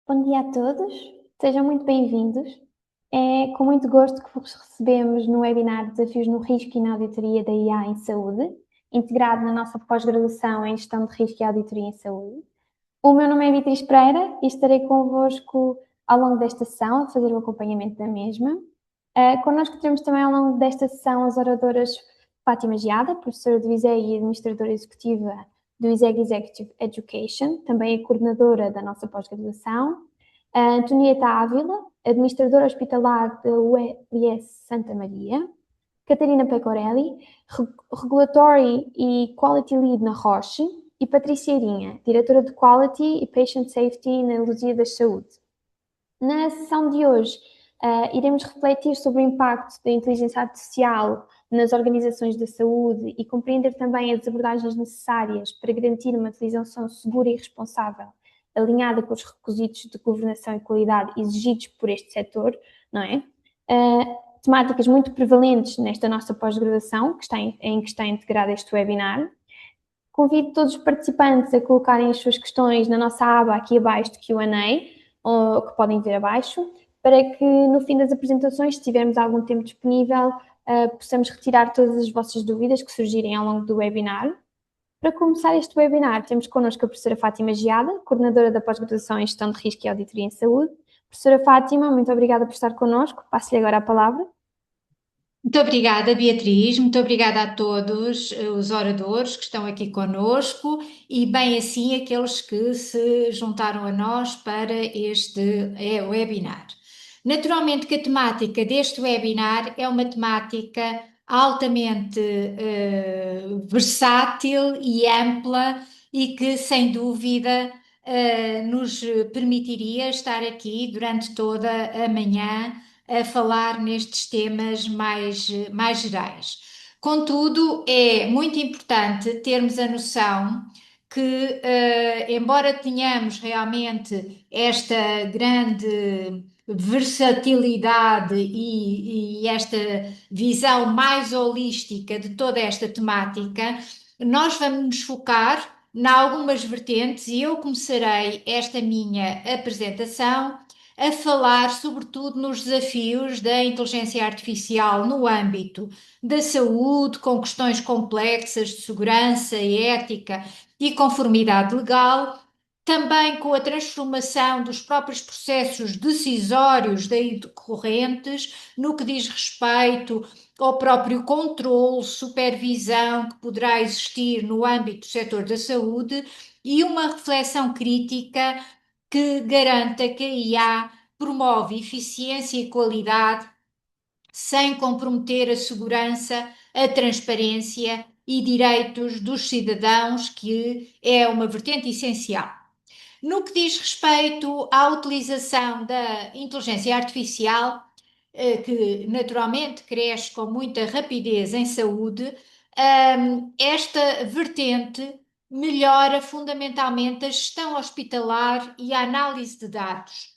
Bom dia a todos, sejam muito bem-vindos. É com muito gosto que vos recebemos no webinar Desafios no Risco e na Auditoria da IA em Saúde, integrado na nossa pós-graduação em Gestão de Risco e Auditoria em Saúde. O meu nome é Beatriz Pereira e estarei convosco ao longo desta sessão a fazer o acompanhamento da mesma. Connosco teremos também ao longo desta sessão as oradoras Fátima Geada, professora do ISEG e administradora executiva do ISEG Executive Education, também é coordenadora da nossa pós-graduação. A Antonieta Ávila, administradora hospitalar da UES Santa Maria. Catarina Pecorelli, Regulatory e Quality Lead na Roche. E Patrícia Irinha, diretora de Quality e Patient Safety na Lusíadas Saúde. Na sessão de hoje, iremos refletir sobre o impacto da inteligência artificial nas organizações da saúde e compreender também as abordagens necessárias para garantir uma utilização segura e responsável, alinhada com os requisitos de governação e qualidade exigidos por este setor, não é? Temáticas muito prevalentes nesta nossa pós-graduação, em que está integrado este webinar. Convido todos os participantes a colocarem as suas questões na nossa aba aqui abaixo de Q&A, que podem ver abaixo, para que no fim das apresentações, se tivermos algum tempo disponível, possamos retirar todas as vossas dúvidas que surgirem ao longo do webinar. Para começar este webinar, temos connosco a professora Fátima Geada, coordenadora da pós-graduação em Gestão de Risco e Auditoria em Saúde. Professora Fátima, muito obrigada por estar connosco. Passo-lhe agora a palavra. Muito obrigada, Beatriz. Muito obrigada a todos os oradores que estão aqui conosco e, bem assim, aqueles que se juntaram a nós para este webinar. Naturalmente que a temática deste webinar é uma temática altamente versátil e ampla e que, sem dúvida, nos permitiria estar aqui durante toda a manhã a falar nestes temas mais gerais. Contudo, é muito importante termos a noção que, embora tenhamos realmente esta grande versatilidade e esta visão mais holística de toda esta temática, nós vamos nos focar em algumas vertentes e eu começarei esta minha apresentação a falar sobretudo nos desafios da inteligência artificial no âmbito da saúde, com questões complexas de segurança, ética e conformidade legal, também com a transformação dos próprios processos decisórios daí decorrentes, no que diz respeito ao próprio controle, supervisão que poderá existir no âmbito do setor da saúde e uma reflexão crítica que garanta que a IA promove eficiência e qualidade sem comprometer a segurança, a transparência e direitos dos cidadãos, que é uma vertente essencial. No que diz respeito à utilização da inteligência artificial, que naturalmente cresce com muita rapidez em saúde, esta vertente melhora fundamentalmente a gestão hospitalar e a análise de dados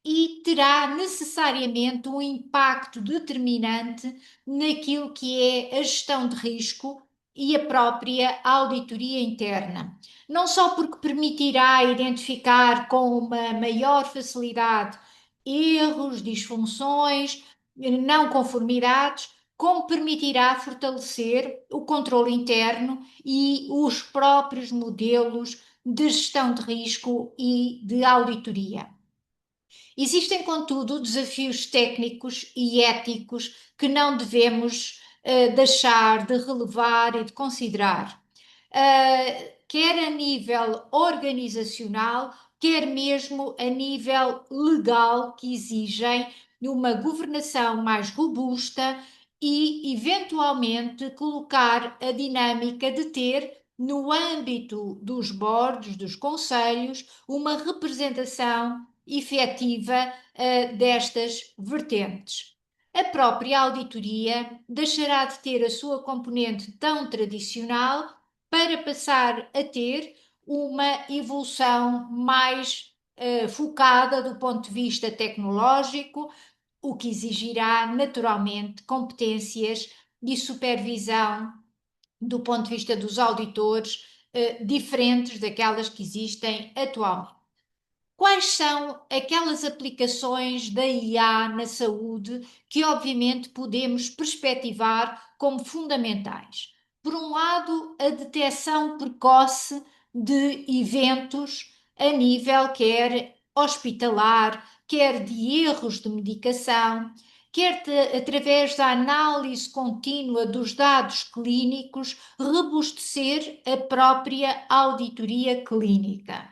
e terá necessariamente um impacto determinante naquilo que é a gestão de risco e a própria auditoria interna. Não só porque permitirá identificar com uma maior facilidade erros, disfunções, não conformidades, como permitirá fortalecer o controle interno e os próprios modelos de gestão de risco e de auditoria. Existem, contudo, desafios técnicos e éticos que não devemos deixar de relevar e de considerar, quer a nível organizacional, quer mesmo a nível legal, que exigem uma governação mais robusta e, eventualmente, colocar a dinâmica de ter, no âmbito dos boards, dos conselhos, uma representação efetiva destas vertentes. A própria auditoria deixará de ter a sua componente tão tradicional para passar a ter uma evolução mais focada do ponto de vista tecnológico, o que exigirá naturalmente competências de supervisão do ponto de vista dos auditores diferentes daquelas que existem atualmente. quais são aquelas aplicações da IA na saúde que, obviamente, podemos perspectivar como fundamentais. Por um lado, a detecção precoce de eventos a nível quer hospitalar, quer de erros de medicação, quer através da análise contínua dos dados clínicos, robustecer a própria auditoria clínica.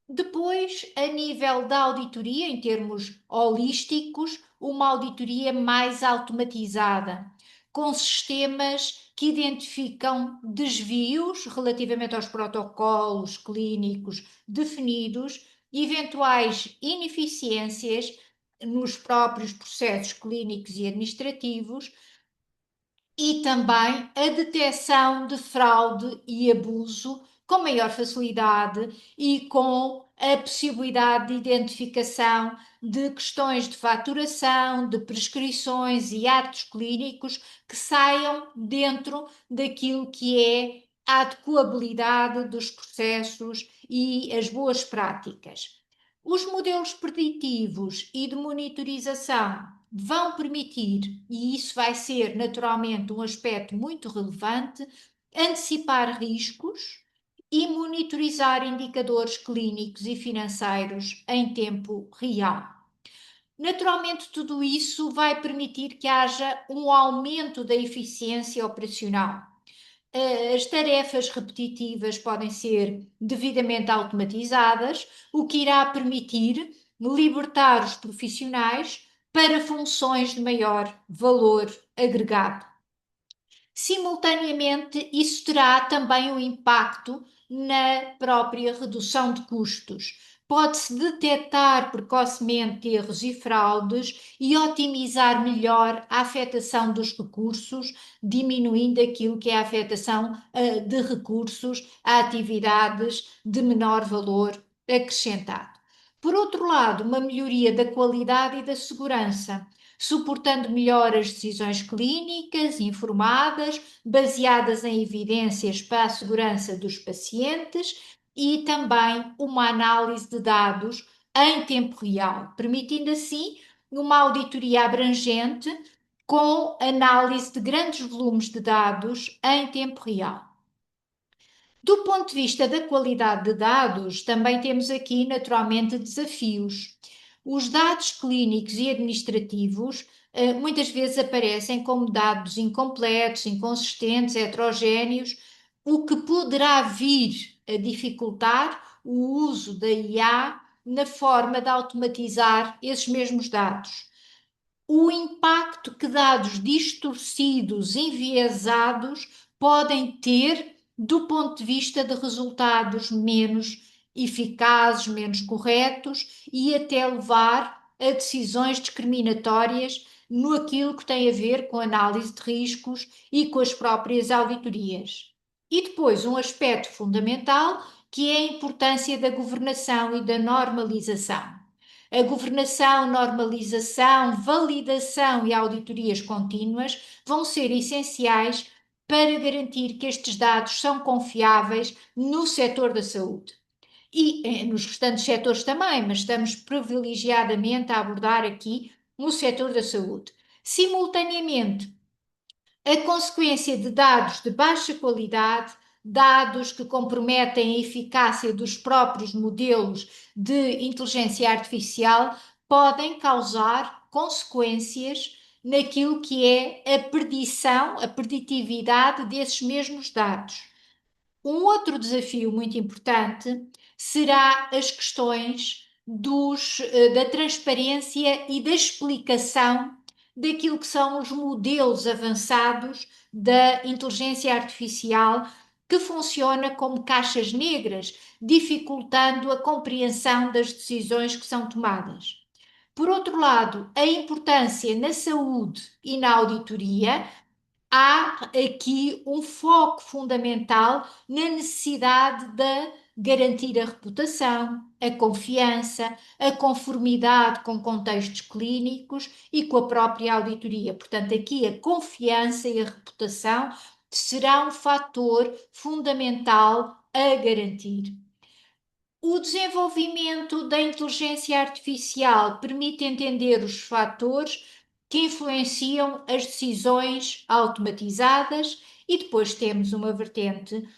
Depois, a nível da auditoria, em termos holísticos, uma auditoria mais automatizada, com sistemas que identificam desvios relativamente aos protocolos clínicos definidos, eventuais ineficiências nos próprios processos clínicos e administrativos e também a detecção de fraude e abuso com maior facilidade e com a possibilidade de identificação de questões de faturação, de prescrições e atos clínicos que saiam dentro daquilo que é a adequabilidade dos processos e as boas práticas. Os modelos preditivos e de monitorização vão permitir, e isso vai ser naturalmente um aspecto muito relevante, antecipar riscos e monitorizar indicadores clínicos e financeiros em tempo real. Naturalmente, tudo isso vai permitir que haja um aumento da eficiência operacional. As tarefas repetitivas podem ser devidamente automatizadas, o que irá permitir libertar os profissionais para funções de maior valor agregado. Simultaneamente, isso terá também um impacto na própria redução de custos. Pode-se detectar precocemente erros e fraudes e otimizar melhor a afetação dos recursos, diminuindo aquilo que é a afetação de recursos a atividades de menor valor acrescentado. Por outro lado, uma melhoria da qualidade e da segurança, suportando melhor as decisões clínicas informadas, baseadas em evidências para a segurança dos pacientes e também uma análise de dados em tempo real, permitindo assim uma auditoria abrangente com análise de grandes volumes de dados em tempo real. Do ponto de vista da qualidade de dados, também temos aqui naturalmente desafios. Os dados clínicos e administrativos muitas vezes aparecem como dados incompletos, inconsistentes, heterogéneos, o que poderá vir a dificultar o uso da IA na forma de automatizar esses mesmos dados. O impacto que dados distorcidos, enviesados, podem ter do ponto de vista de resultados menos eficazes, menos corretos e até levar a decisões discriminatórias no aquilo que tem a ver com análise de riscos e com as próprias auditorias. E depois um aspecto fundamental que é a importância da governação e da normalização. A governação, normalização, validação e auditorias contínuas vão ser essenciais para garantir que estes dados são confiáveis no setor da saúde. E nos restantes setores também, mas estamos privilegiadamente a abordar aqui no setor da saúde. Simultaneamente, a consequência de dados de baixa qualidade, dados que comprometem a eficácia dos próprios modelos de inteligência artificial, podem causar consequências naquilo que é a predição, a preditividade desses mesmos dados. Um outro desafio muito importante será as questões da transparência e da explicação daquilo que são os modelos avançados da inteligência artificial que funciona como caixas negras, dificultando a compreensão das decisões que são tomadas. Por outro lado, a importância na saúde e na auditoria, há aqui um foco fundamental na necessidade de garantir a reputação, a confiança, a conformidade com contextos clínicos e com a própria auditoria. Portanto, aqui a confiança e a reputação será um fator fundamental a garantir. O desenvolvimento da inteligência artificial permite entender os fatores que influenciam as decisões automatizadas, e depois temos uma vertente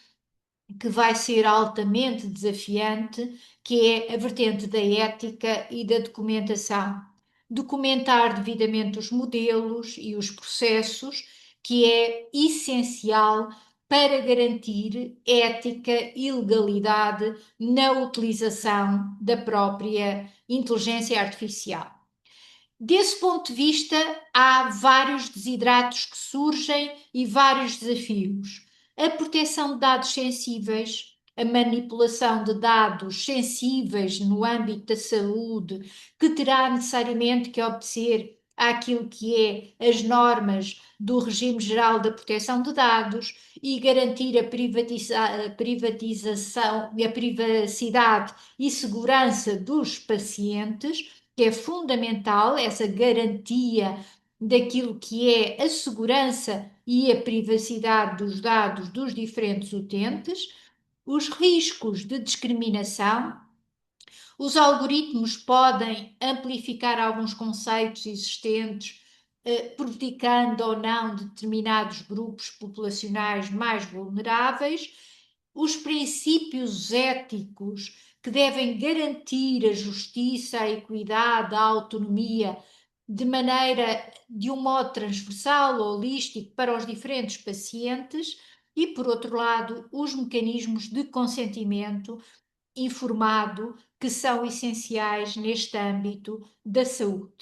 que vai ser altamente desafiante, que é a vertente da ética e da documentação. Documentar devidamente os modelos e os processos, que é essencial para garantir ética e legalidade na utilização da própria inteligência artificial. Desse ponto de vista, há vários desidratos que surgem e vários desafios. A proteção de dados sensíveis, a manipulação de dados sensíveis no âmbito da saúde, que terá necessariamente que obedecer àquilo que é as normas do Regime Geral da Proteção de Dados e garantir a privatização, a privacidade e segurança dos pacientes, que é fundamental, essa garantia daquilo que é a segurança e a privacidade dos dados dos diferentes utentes, os riscos de discriminação. Os algoritmos podem amplificar alguns conceitos existentes, prejudicando ou não determinados grupos populacionais mais vulneráveis. Os princípios éticos que devem garantir a justiça, a equidade, a autonomia, de um modo transversal, holístico, para os diferentes pacientes, e, por outro lado, os mecanismos de consentimento informado que são essenciais neste âmbito da saúde.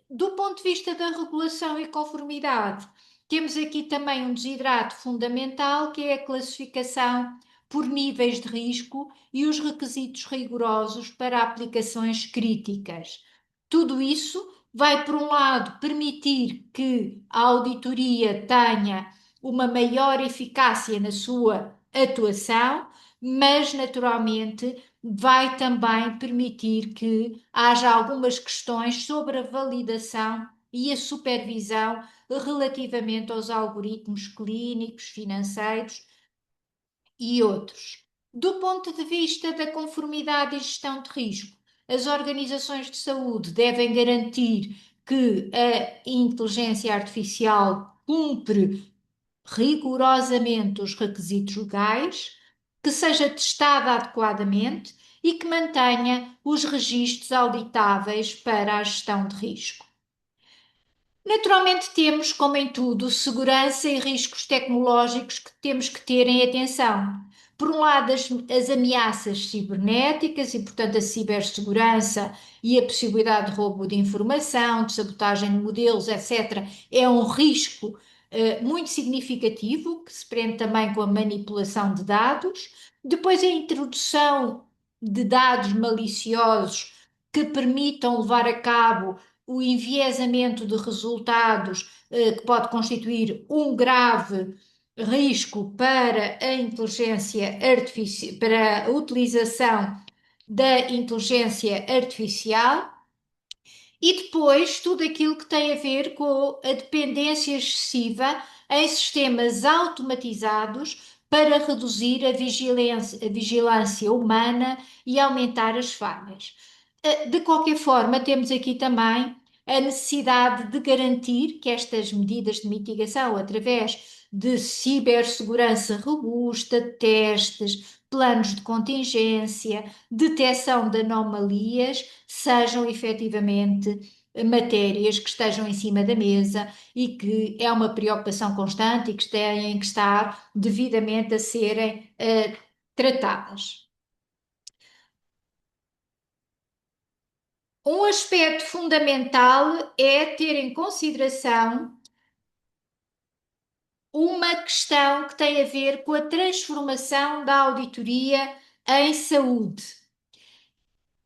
Do ponto de vista da regulação e conformidade, temos aqui também um desidrato fundamental, que é a classificação por níveis de risco e os requisitos rigorosos para aplicações críticas. Tudo isso vai, por um lado, permitir que a auditoria tenha uma maior eficácia na sua atuação, mas naturalmente vai também permitir que haja algumas questões sobre a validação e a supervisão relativamente aos algoritmos clínicos, financeiros e outros. Do ponto de vista da conformidade e gestão de risco, as organizações de saúde devem garantir que a inteligência artificial cumpre rigorosamente os requisitos legais, que seja testada adequadamente e que mantenha os registros auditáveis para a gestão de risco. Naturalmente, temos, como em tudo, segurança e riscos tecnológicos que temos que ter em atenção. Por um lado, as ameaças cibernéticas e, portanto, a cibersegurança e a possibilidade de roubo de informação, de sabotagem de modelos, etc., é um risco muito significativo, que se prende também com a manipulação de dados. Depois, a introdução de dados maliciosos que permitam levar a cabo o enviesamento de resultados, que pode constituir um grave risco para a inteligência artificial, para a utilização da inteligência artificial. E depois tudo aquilo que tem a ver com a dependência excessiva em sistemas automatizados para reduzir a vigilância humana e aumentar as falhas. De qualquer forma, temos aqui também a necessidade de garantir que estas medidas de mitigação, através de cibersegurança robusta, testes, planos de contingência, detecção de anomalias, sejam efetivamente matérias que estejam em cima da mesa e que é uma preocupação constante e que têm que estar devidamente a serem tratadas. Um aspecto fundamental é ter em consideração uma questão que tem a ver com a transformação da auditoria em saúde.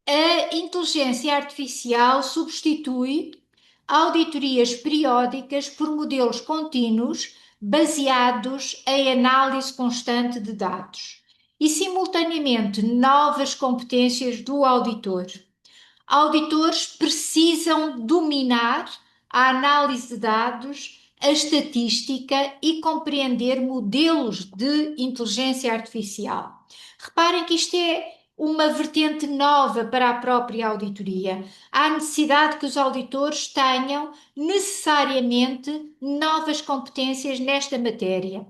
A inteligência artificial substitui auditorias periódicas por modelos contínuos baseados em análise constante de dados e, simultaneamente, novas competências do auditor. Auditores precisam dominar a análise de dados, a estatística e compreender modelos de inteligência artificial. Reparem que isto é uma vertente nova para a própria auditoria. Há necessidade que os auditores tenham necessariamente novas competências nesta matéria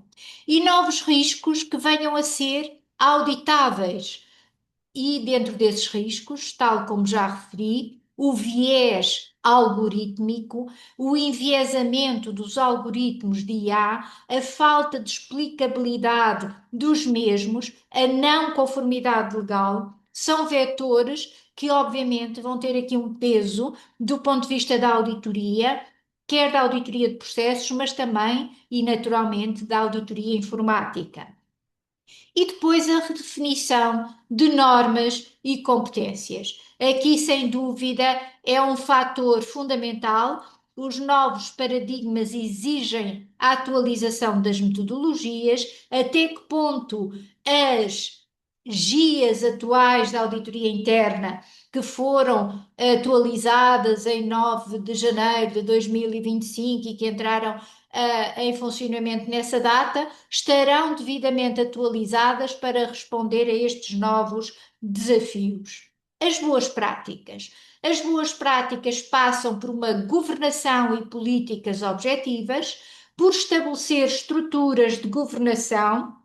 e novos riscos que venham a ser auditáveis. E dentro desses riscos, tal como já referi, o viés algorítmico, o enviesamento dos algoritmos de IA, a falta de explicabilidade dos mesmos, a não conformidade legal, são vetores que, obviamente, vão ter aqui um peso do ponto de vista da auditoria, quer da auditoria de processos, mas também e naturalmente da auditoria informática. E depois a redefinição de normas e competências. Aqui, sem dúvida, é um fator fundamental. Os novos paradigmas exigem a atualização das metodologias, até que ponto as guias atuais da auditoria interna, que foram atualizadas em 9 de janeiro de 2025 e que entraram em funcionamento nessa data, estarão devidamente atualizadas para responder a estes novos desafios. As boas práticas. As boas práticas passam por uma governação e políticas objetivas, por estabelecer estruturas de governação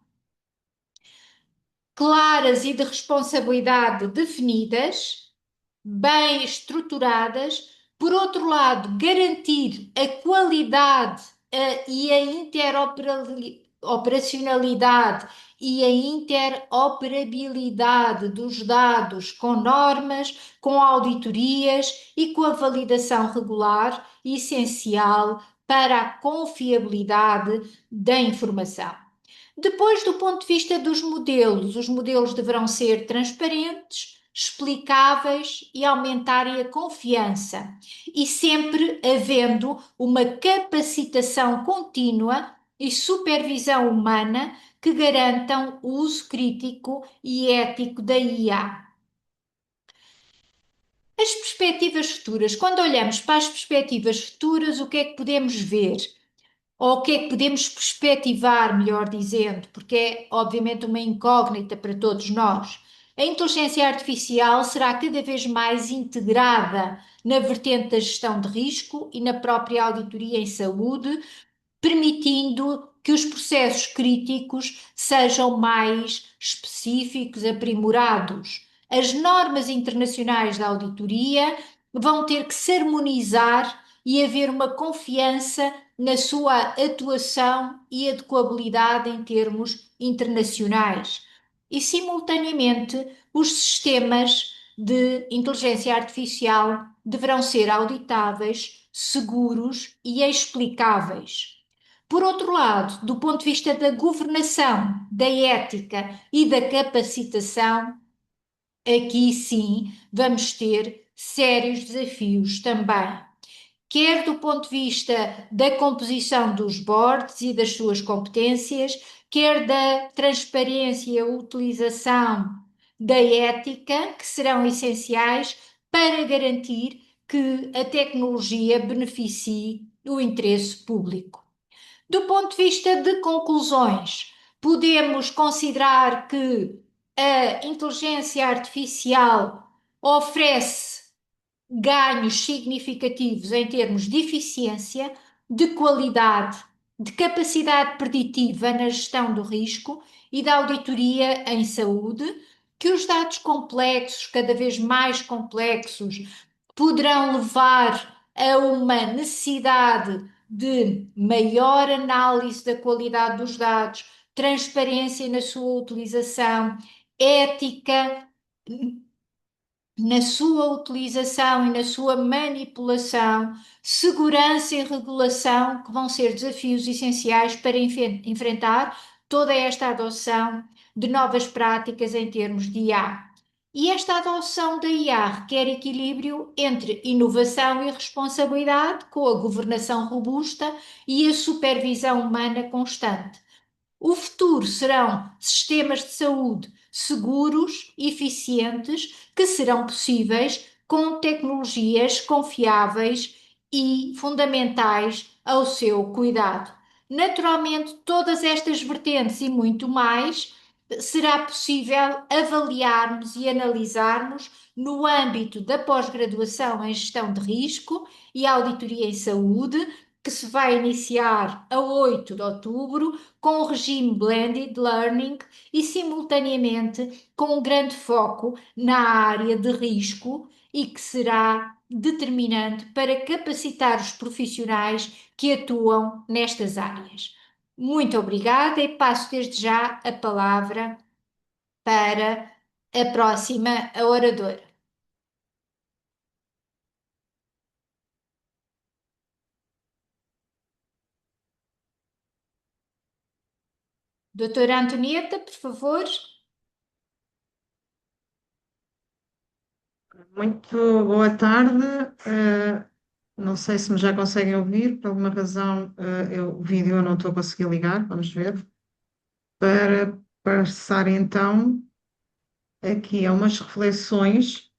claras e de responsabilidade definidas, bem estruturadas, por outro lado, garantir a qualidade e a interoperacionalidade e a interoperabilidade dos dados com normas, com auditorias e com a validação regular, essencial para a confiabilidade da informação. Depois, do ponto de vista dos modelos, os modelos deverão ser transparentes, explicáveis e aumentarem a confiança, e sempre havendo uma capacitação contínua e supervisão humana que garantam o uso crítico e ético da IA. As perspectivas futuras, quando olhamos para as perspectivas futuras, o que é que podemos ver? Ou o que é que podemos perspectivar, melhor dizendo, porque é obviamente uma incógnita para todos nós. A inteligência artificial será cada vez mais integrada na vertente da gestão de risco e na própria auditoria em saúde, permitindo que os processos críticos sejam mais específicos, aprimorados. As normas internacionais da auditoria vão ter que se harmonizar e haver uma confiança na sua atuação e adequabilidade em termos internacionais. E, simultaneamente, os sistemas de inteligência artificial deverão ser auditáveis, seguros e explicáveis. Por outro lado, do ponto de vista da governação, da ética e da capacitação, aqui sim vamos ter sérios desafios também. Quer do ponto de vista da composição dos boards e das suas competências, quer da transparência e a utilização da ética, que serão essenciais para garantir que a tecnologia beneficie o interesse público. Do ponto de vista de conclusões, podemos considerar que a inteligência artificial oferece ganhos significativos em termos de eficiência, de qualidade, de capacidade preditiva na gestão do risco e da auditoria em saúde, que os dados complexos, cada vez mais complexos, poderão levar a uma necessidade de maior análise da qualidade dos dados, transparência na sua utilização, ética na sua utilização e na sua manipulação, segurança e regulação, que vão ser desafios essenciais para enfrentar toda esta adoção de novas práticas em termos de IA. E esta adoção da IA requer equilíbrio entre inovação e responsabilidade, com a governação robusta e a supervisão humana constante. O futuro serão sistemas de saúde seguros, eficientes, que serão possíveis com tecnologias confiáveis e fundamentais ao seu cuidado. Naturalmente, todas estas vertentes e muito mais será possível avaliarmos e analisarmos no âmbito da pós-graduação em gestão de risco e auditoria em saúde, que se vai iniciar a 8 de outubro, com o regime Blended Learning e, simultaneamente, com um grande foco na área de risco e que será determinante para capacitar os profissionais que atuam nestas áreas. Muito obrigada e passo desde já a palavra para a próxima oradora. Doutora Antonieta, por favor. Muito boa tarde. Não sei se me já conseguem ouvir, por alguma razão, o vídeo eu não estou a conseguir ligar, vamos ver. Para passar então aqui a umas reflexões,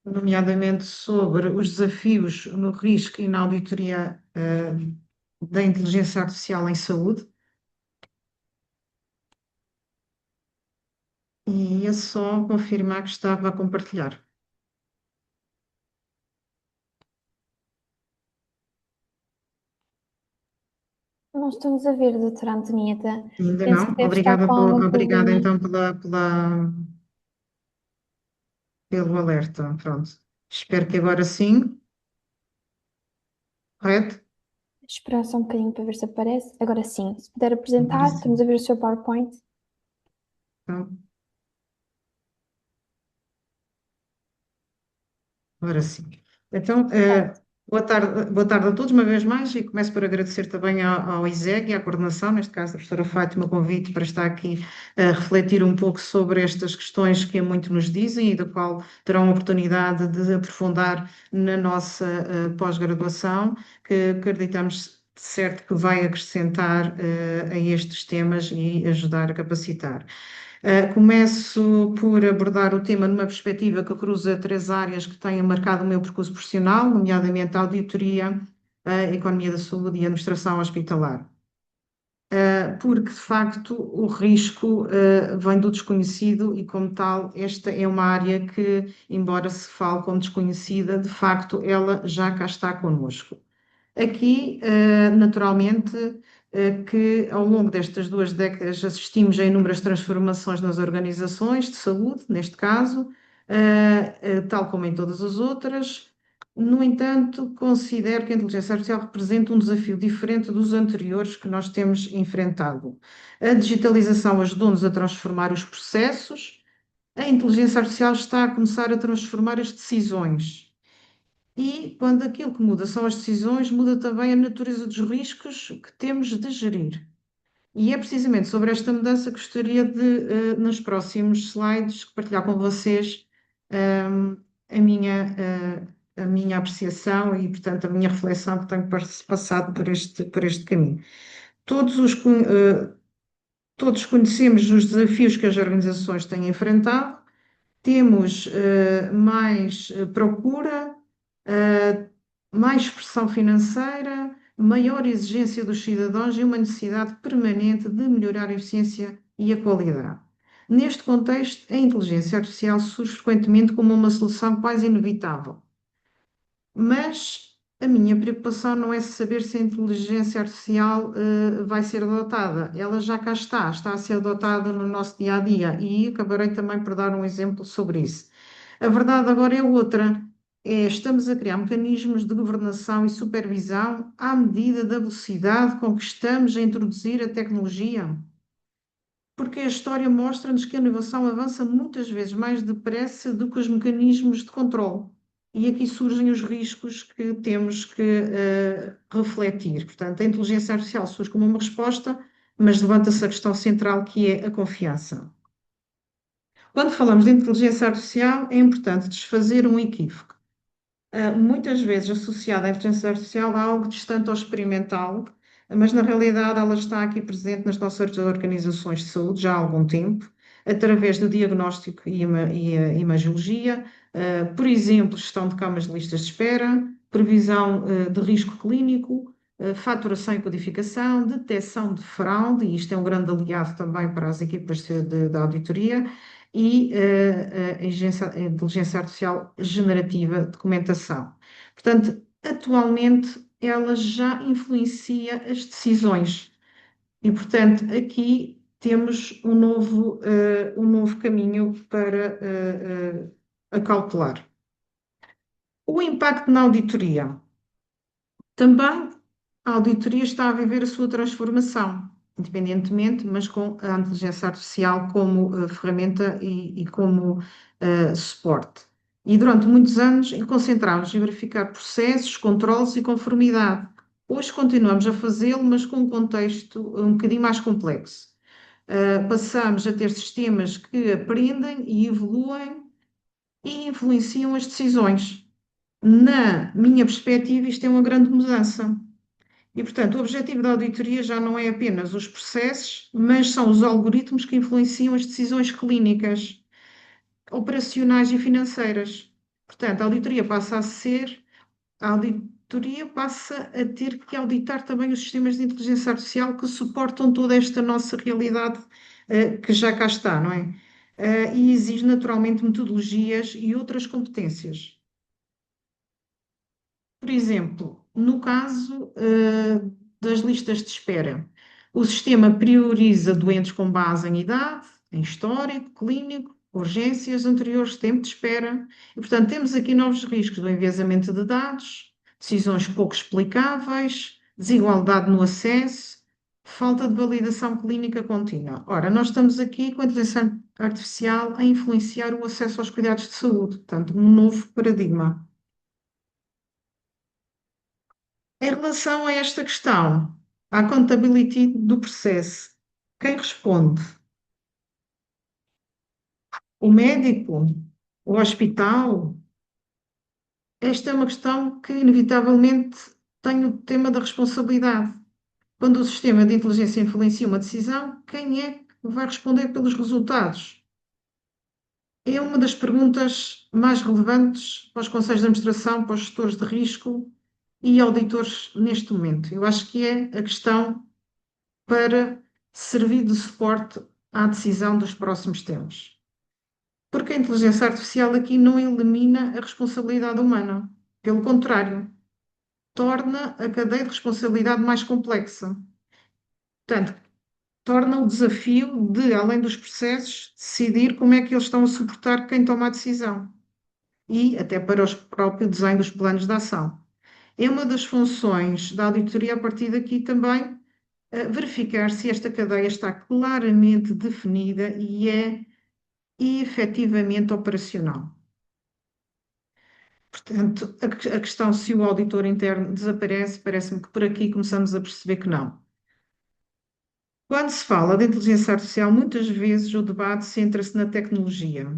nomeadamente sobre os desafios no risco e na auditoria, da inteligência artificial em saúde. E é só confirmar que estava a compartilhar. Não estamos a ver, doutora Antonieta. Ainda Penso que não? deve estar com algum Obrigada problema. então pelo alerta. Pronto. Espero que agora sim. Correto? Esperar só um bocadinho para ver se aparece. Agora sim, se puder Agora apresentar, estamos sim. a ver o seu PowerPoint. Então, agora sim. Então, Certo. boa tarde a todos, uma vez mais, e começo por agradecer também ao ISEG e à coordenação, neste caso da professora Fátima, o convite para estar aqui a refletir um pouco sobre estas questões que muito nos dizem e da qual terão a oportunidade de aprofundar na nossa pós-graduação, que acreditamos certo que vai acrescentar a estes temas e ajudar a capacitar. Começo por abordar o tema numa perspectiva que cruza três áreas que têm marcado o meu percurso profissional, nomeadamente a auditoria, a economia da saúde e a administração hospitalar. Porque, de facto, o risco vem do desconhecido e, como tal, esta é uma área que, embora se fale como desconhecida, de facto, ela já cá está connosco. Aqui, naturalmente, que ao longo destas duas décadas assistimos a inúmeras transformações nas organizações de saúde, neste caso, tal como em todas as outras. No entanto, considero que a inteligência artificial representa um desafio diferente dos anteriores que nós temos enfrentado. A digitalização ajudou-nos a transformar os processos, a inteligência artificial está a começar a transformar as decisões. E quando aquilo que muda são as decisões, muda também a natureza dos riscos que temos de gerir. E é precisamente sobre esta mudança que gostaria de, nos próximos slides, partilhar com vocês, a minha apreciação e, portanto, a minha reflexão que tenho passado por este caminho. Todos todos conhecemos os desafios que as organizações têm enfrentado, temos mais procura, uh, mais pressão financeira, maior exigência dos cidadãos e uma necessidade permanente de melhorar a eficiência e a qualidade. Neste contexto, a inteligência artificial surge frequentemente como uma solução quase inevitável. Mas a minha preocupação não é saber se a inteligência artificial vai ser adotada. Ela já cá está a ser adotada no nosso dia a dia e acabarei também por dar um exemplo sobre isso. A verdade agora é outra. Estamos a criar mecanismos de governação e supervisão à medida da velocidade com que estamos a introduzir a tecnologia. Porque a história mostra-nos que a inovação avança muitas vezes mais depressa do que os mecanismos de controle. E aqui surgem os riscos que temos que refletir. Portanto, a inteligência artificial surge como uma resposta, mas levanta-se a questão central que é a confiança. Quando falamos de inteligência artificial, é importante desfazer um equívoco. Muitas vezes associada à inteligência artificial a algo distante ao experimental, mas na realidade ela está aqui presente nas nossas organizações de saúde já há algum tempo, através do diagnóstico e a imagiologia, por exemplo, gestão de camas de listas de espera, previsão de risco clínico, faturação e codificação, detecção de fraude, e isto é um grande aliado também para as equipas de auditoria, e a inteligência artificial generativa, documentação. Portanto, atualmente ela já influencia as decisões e, portanto, aqui temos um novo caminho para acautelar. O impacto na auditoria. Também a auditoria está a viver a sua transformação, independentemente, mas com a inteligência artificial como ferramenta e como suporte. E durante muitos anos concentrámos em verificar processos, controles e conformidade. Hoje continuamos a fazê-lo, mas com um contexto um bocadinho mais complexo. Passamos a ter sistemas que aprendem e evoluem e influenciam as decisões. Na minha perspectiva, isto é uma grande mudança. E, portanto, o objetivo da auditoria já não é apenas os processos, mas são os algoritmos que influenciam as decisões clínicas, operacionais e financeiras. Portanto, a auditoria passa a ter que auditar também os sistemas de inteligência artificial que suportam toda esta nossa realidade, que já cá está, não é? E exige naturalmente metodologias e outras competências. Por exemplo, no caso, das listas de espera, o sistema prioriza doentes com base em idade, em histórico, clínico, urgências anteriores, tempo de espera, e, portanto, temos aqui novos riscos do enviesamento de dados, decisões pouco explicáveis, desigualdade no acesso, falta de validação clínica contínua. Ora, nós estamos aqui com a inteligência artificial a influenciar o acesso aos cuidados de saúde, portanto, um novo paradigma. Em relação a esta questão, a accountability do processo, quem responde? O médico? O hospital? Esta é uma questão que, inevitavelmente, tem o tema da responsabilidade. Quando o sistema de inteligência influencia uma decisão, quem é que vai responder pelos resultados? É uma das perguntas mais relevantes para os conselhos de administração, para os gestores de risco e auditores neste momento. Eu acho que é a questão para servir de suporte à decisão dos próximos tempos. Porque a inteligência artificial aqui não elimina a responsabilidade humana. Pelo contrário, torna a cadeia de responsabilidade mais complexa. Portanto, torna o desafio de, além dos processos, decidir como é que eles estão a suportar quem toma a decisão. E até para o próprio desenho dos planos de ação. É uma das funções da auditoria a partir daqui também verificar se esta cadeia está claramente definida e é efetivamente operacional. Portanto, a questão se o auditor interno desaparece, parece-me que por aqui começamos a perceber que não. Quando se fala de inteligência artificial, muitas vezes o debate centra-se na tecnologia,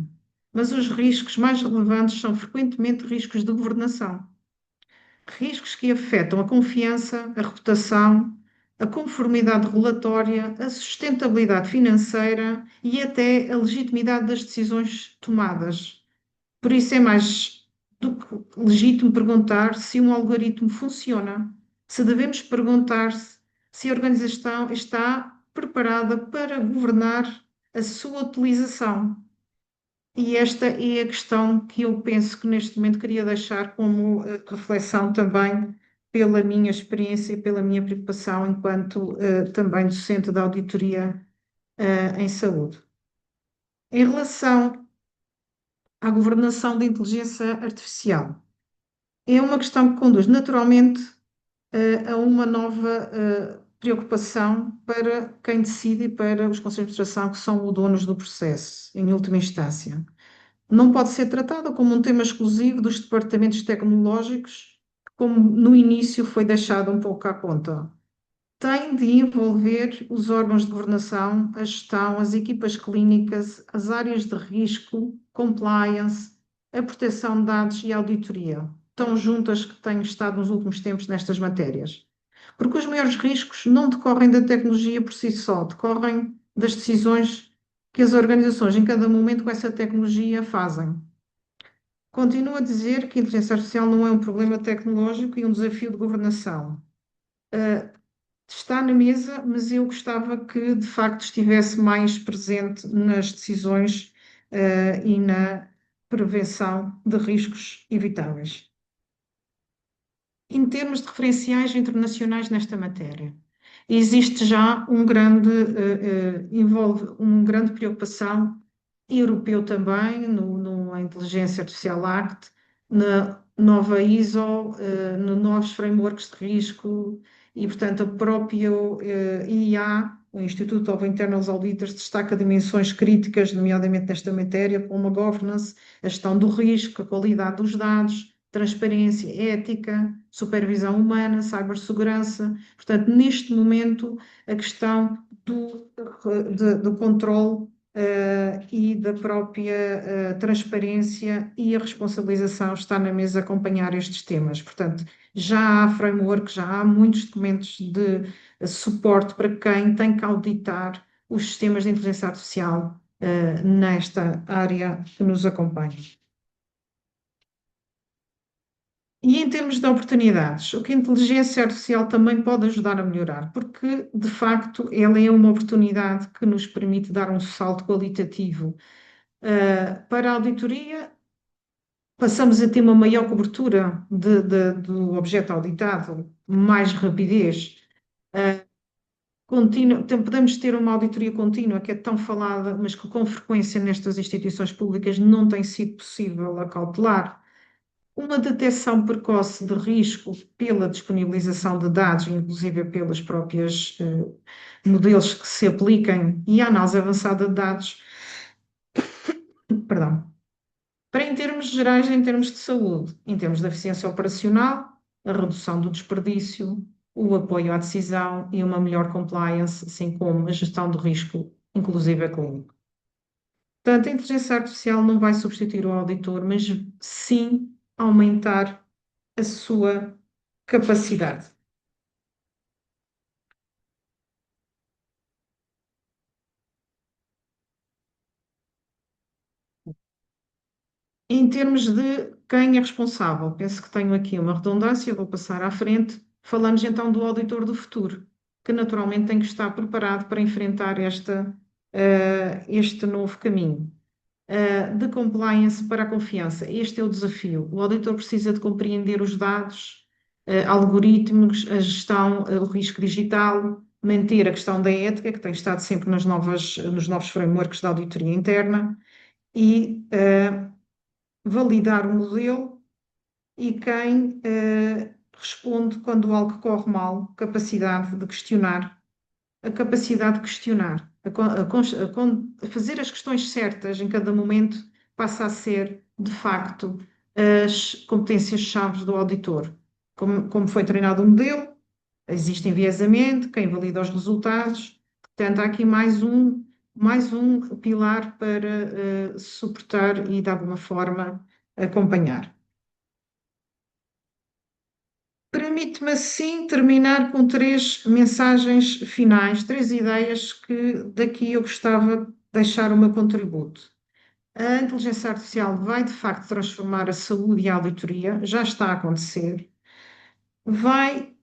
mas os riscos mais relevantes são frequentemente riscos de governação. Riscos que afetam a confiança, a reputação, a conformidade regulatória, a sustentabilidade financeira e até a legitimidade das decisões tomadas. Por isso é mais do que legítimo perguntar se um algoritmo funciona, se devemos perguntar se a organização está preparada para governar a sua utilização. E esta é a questão que eu penso que neste momento queria deixar como reflexão também pela minha experiência e pela minha preocupação enquanto também docente da auditoria em saúde. Em relação à governação da inteligência artificial, é uma questão que conduz naturalmente a uma nova preocupação para quem decide e para os conselhos de administração que são os donos do processo, em última instância. Não pode ser tratada como um tema exclusivo dos departamentos tecnológicos, como no início foi deixado um pouco à conta. Tem de envolver os órgãos de governação, a gestão, as equipas clínicas, as áreas de risco, compliance, a proteção de dados e a auditoria. Tão juntas que têm estado nos últimos tempos nestas matérias. Porque os maiores riscos não decorrem da tecnologia por si só, decorrem das decisões que as organizações em cada momento com essa tecnologia fazem. Continuo a dizer que a inteligência artificial não é um problema tecnológico e um desafio de governação. está na mesa, mas eu gostava que de facto estivesse mais presente nas decisões, e na prevenção de riscos evitáveis. Em termos de referenciais internacionais nesta matéria, existe já envolve uma grande preocupação europeu também, na Inteligência Artificial Act, na nova ISO, nos novos frameworks de risco e, portanto, a própria IA, o Institute of Internal Auditors, destaca dimensões críticas, nomeadamente nesta matéria, como a governance, a gestão do risco, a qualidade dos dados, transparência, ética, supervisão humana, cibersegurança. Portanto, neste momento, a questão do controle e da própria transparência e a responsabilização está na mesa a acompanhar estes temas. Portanto, já há framework, já há muitos documentos de suporte para quem tem que auditar os sistemas de inteligência artificial nesta área que nos acompanha. E em termos de oportunidades, o que a inteligência artificial também pode ajudar a melhorar, porque de facto ela é uma oportunidade que nos permite dar um salto qualitativo. Para a auditoria, passamos a ter uma maior cobertura do objeto auditado, mais rapidez. Podemos ter uma auditoria contínua que é tão falada, mas que com frequência nestas instituições públicas não tem sido possível acautelar. Uma detecção precoce de risco pela disponibilização de dados, inclusive pelas próprias modelos que se apliquem, e a análise avançada de dados, perdão. Para em termos gerais, em termos de saúde, em termos de eficiência operacional, a redução do desperdício, o apoio à decisão e uma melhor compliance, assim como a gestão do risco, inclusive clínico. Portanto, a inteligência artificial não vai substituir o auditor, mas sim aumentar a sua capacidade. Em termos de quem é responsável, penso que tenho aqui uma redundância, vou passar à frente. Falamos então do auditor do futuro, que naturalmente tem que estar preparado para enfrentar este novo caminho. De compliance para a confiança, este é o desafio. O auditor precisa de compreender os dados, algoritmos, a gestão, o risco digital, manter a questão da ética, que tem estado sempre nos novos frameworks da auditoria interna, e validar o modelo e quem responde quando algo corre mal, capacidade de questionar, a capacidade de questionar, a fazer as questões certas em cada momento passa a ser, de facto, as competências-chave do auditor. Como foi treinado o modelo, existe enviesamento, quem valida os resultados, portanto, há aqui mais um pilar para suportar e, de alguma forma, acompanhar. Permite-me, assim, terminar com 3 mensagens finais, 3 ideias que daqui eu gostava de deixar o meu contributo. A inteligência artificial vai, de facto, transformar a saúde e a auditoria, já está a acontecer, vai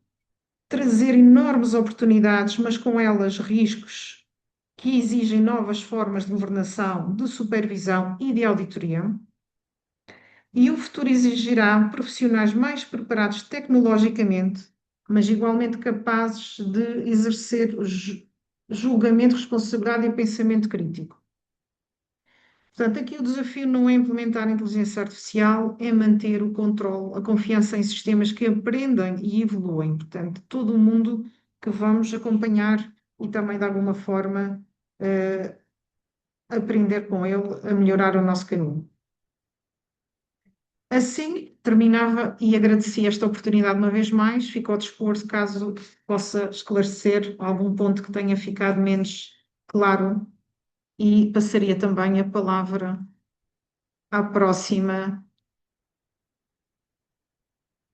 trazer enormes oportunidades, mas com elas riscos que exigem novas formas de governação, de supervisão e de auditoria. E o futuro exigirá profissionais mais preparados tecnologicamente, mas igualmente capazes de exercer julgamento, responsabilidade e pensamento crítico. Portanto, aqui o desafio não é implementar a inteligência artificial, é manter o controle, a confiança em sistemas que aprendem e evoluem. Portanto, todo o mundo que vamos acompanhar e também, de alguma forma, aprender com ele a melhorar o nosso caminho. Assim, terminava e agradecia esta oportunidade uma vez mais. Fico ao dispor caso possa esclarecer algum ponto que tenha ficado menos claro e passaria também a palavra à próxima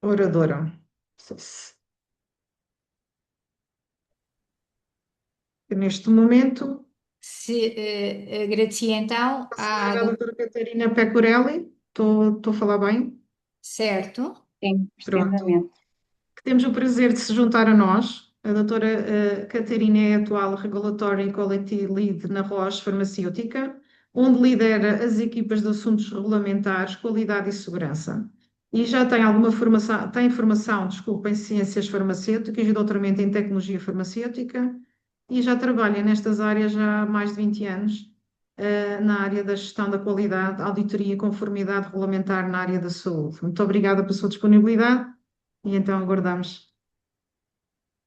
oradora. Neste momento, Agradecia então a senhora doutora Catarina Pecurelli, estou a falar bem? Certo. Sim, Pronto. precisamente. Que Temos o prazer de se juntar a nós. A doutora Catarina é a atual Regulatory Quality Lead na Roche Farmacêutica, onde lidera as equipas de assuntos regulamentares, qualidade e segurança. E já tem alguma formação, desculpa, em ciências farmacêuticas e doutoramento em tecnologia farmacêutica, e já trabalha nestas áreas há mais de 20 anos, na área da gestão da qualidade, auditoria e conformidade regulamentar na área da saúde. Muito obrigada pela sua disponibilidade e então aguardamos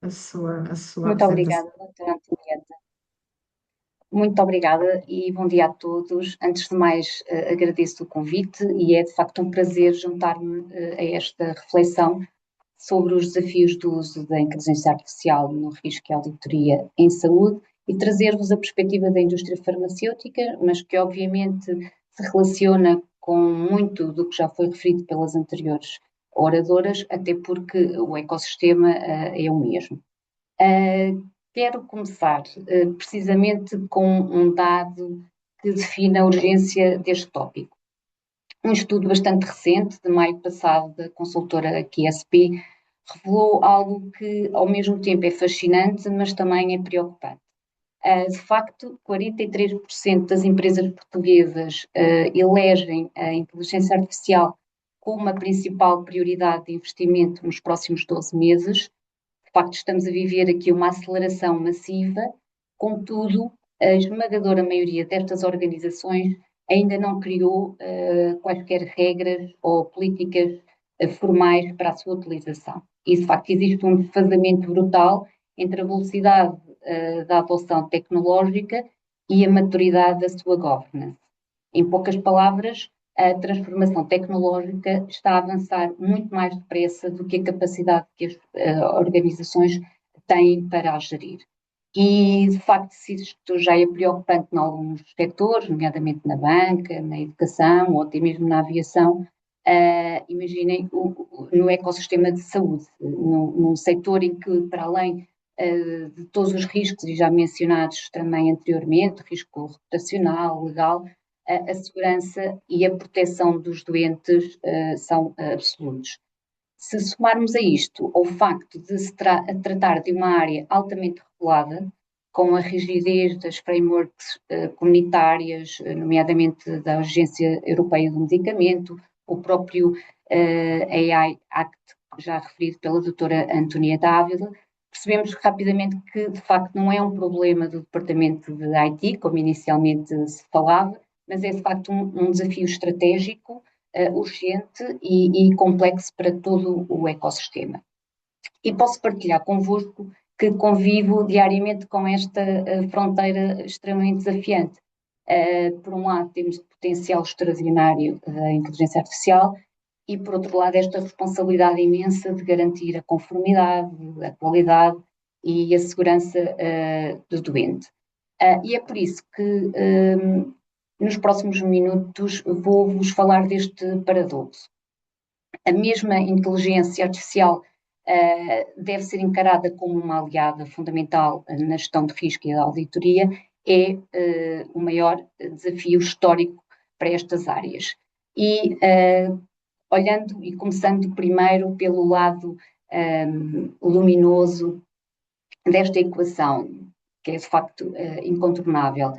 a sua Muito apresentação. obrigada, doutora Antonieta. Muito obrigada e bom dia a todos. Antes de mais, agradeço o convite e é de facto um prazer juntar-me a esta reflexão sobre os desafios do uso da inteligência artificial no risco e auditoria em saúde e trazer-vos a perspectiva da indústria farmacêutica, mas que obviamente se relaciona com muito do que já foi referido pelas anteriores oradoras, até porque o ecossistema é o mesmo. Quero começar precisamente com um dado que define a urgência deste tópico. Um estudo bastante recente, de maio passado, da consultora QSP, revelou algo que ao mesmo tempo é fascinante, mas também é preocupante. De facto, 43% das empresas portuguesas elegem a inteligência artificial como a principal prioridade de investimento nos próximos 12 meses. De facto, estamos a viver aqui uma aceleração massiva, contudo, a esmagadora maioria destas organizações ainda não criou quaisquer regras ou políticas formais para a sua utilização. E, de facto, existe um desfazamento brutal entre a velocidade da adoção tecnológica e a maturidade da sua governance. Em poucas palavras, a transformação tecnológica está a avançar muito mais depressa do que a capacidade que as organizações têm para a gerir. E, de facto, se isto já é preocupante em alguns setores, nomeadamente na banca, na educação ou até mesmo na aviação, imaginem no ecossistema de saúde, num setor em que, para além de todos os riscos, e já mencionados também anteriormente, risco reputacional, legal, a segurança e a proteção dos doentes são absolutos. Se somarmos a isto o facto de se tratar de uma área altamente regulada, com a rigidez das frameworks comunitárias, nomeadamente da Agência Europeia do Medicamento, o próprio AI Act, já referido pela doutora Antonieta Ávila, percebemos rapidamente que, de facto, não é um problema do departamento de IT, como inicialmente se falava, mas é, de facto, um desafio estratégico urgente e complexo para todo o ecossistema. E posso partilhar convosco que convivo diariamente com esta fronteira extremamente desafiante. Por um lado, temos o potencial extraordinário da inteligência artificial e, por outro lado, esta responsabilidade imensa de garantir a conformidade, a qualidade e a segurança do doente. E é por isso que nos próximos minutos vou-vos falar deste paradoxo. A mesma inteligência artificial deve ser encarada como uma aliada fundamental na gestão de risco e da auditoria, é o maior desafio histórico para estas áreas. E olhando e começando primeiro pelo lado luminoso desta equação, que é de facto incontornável,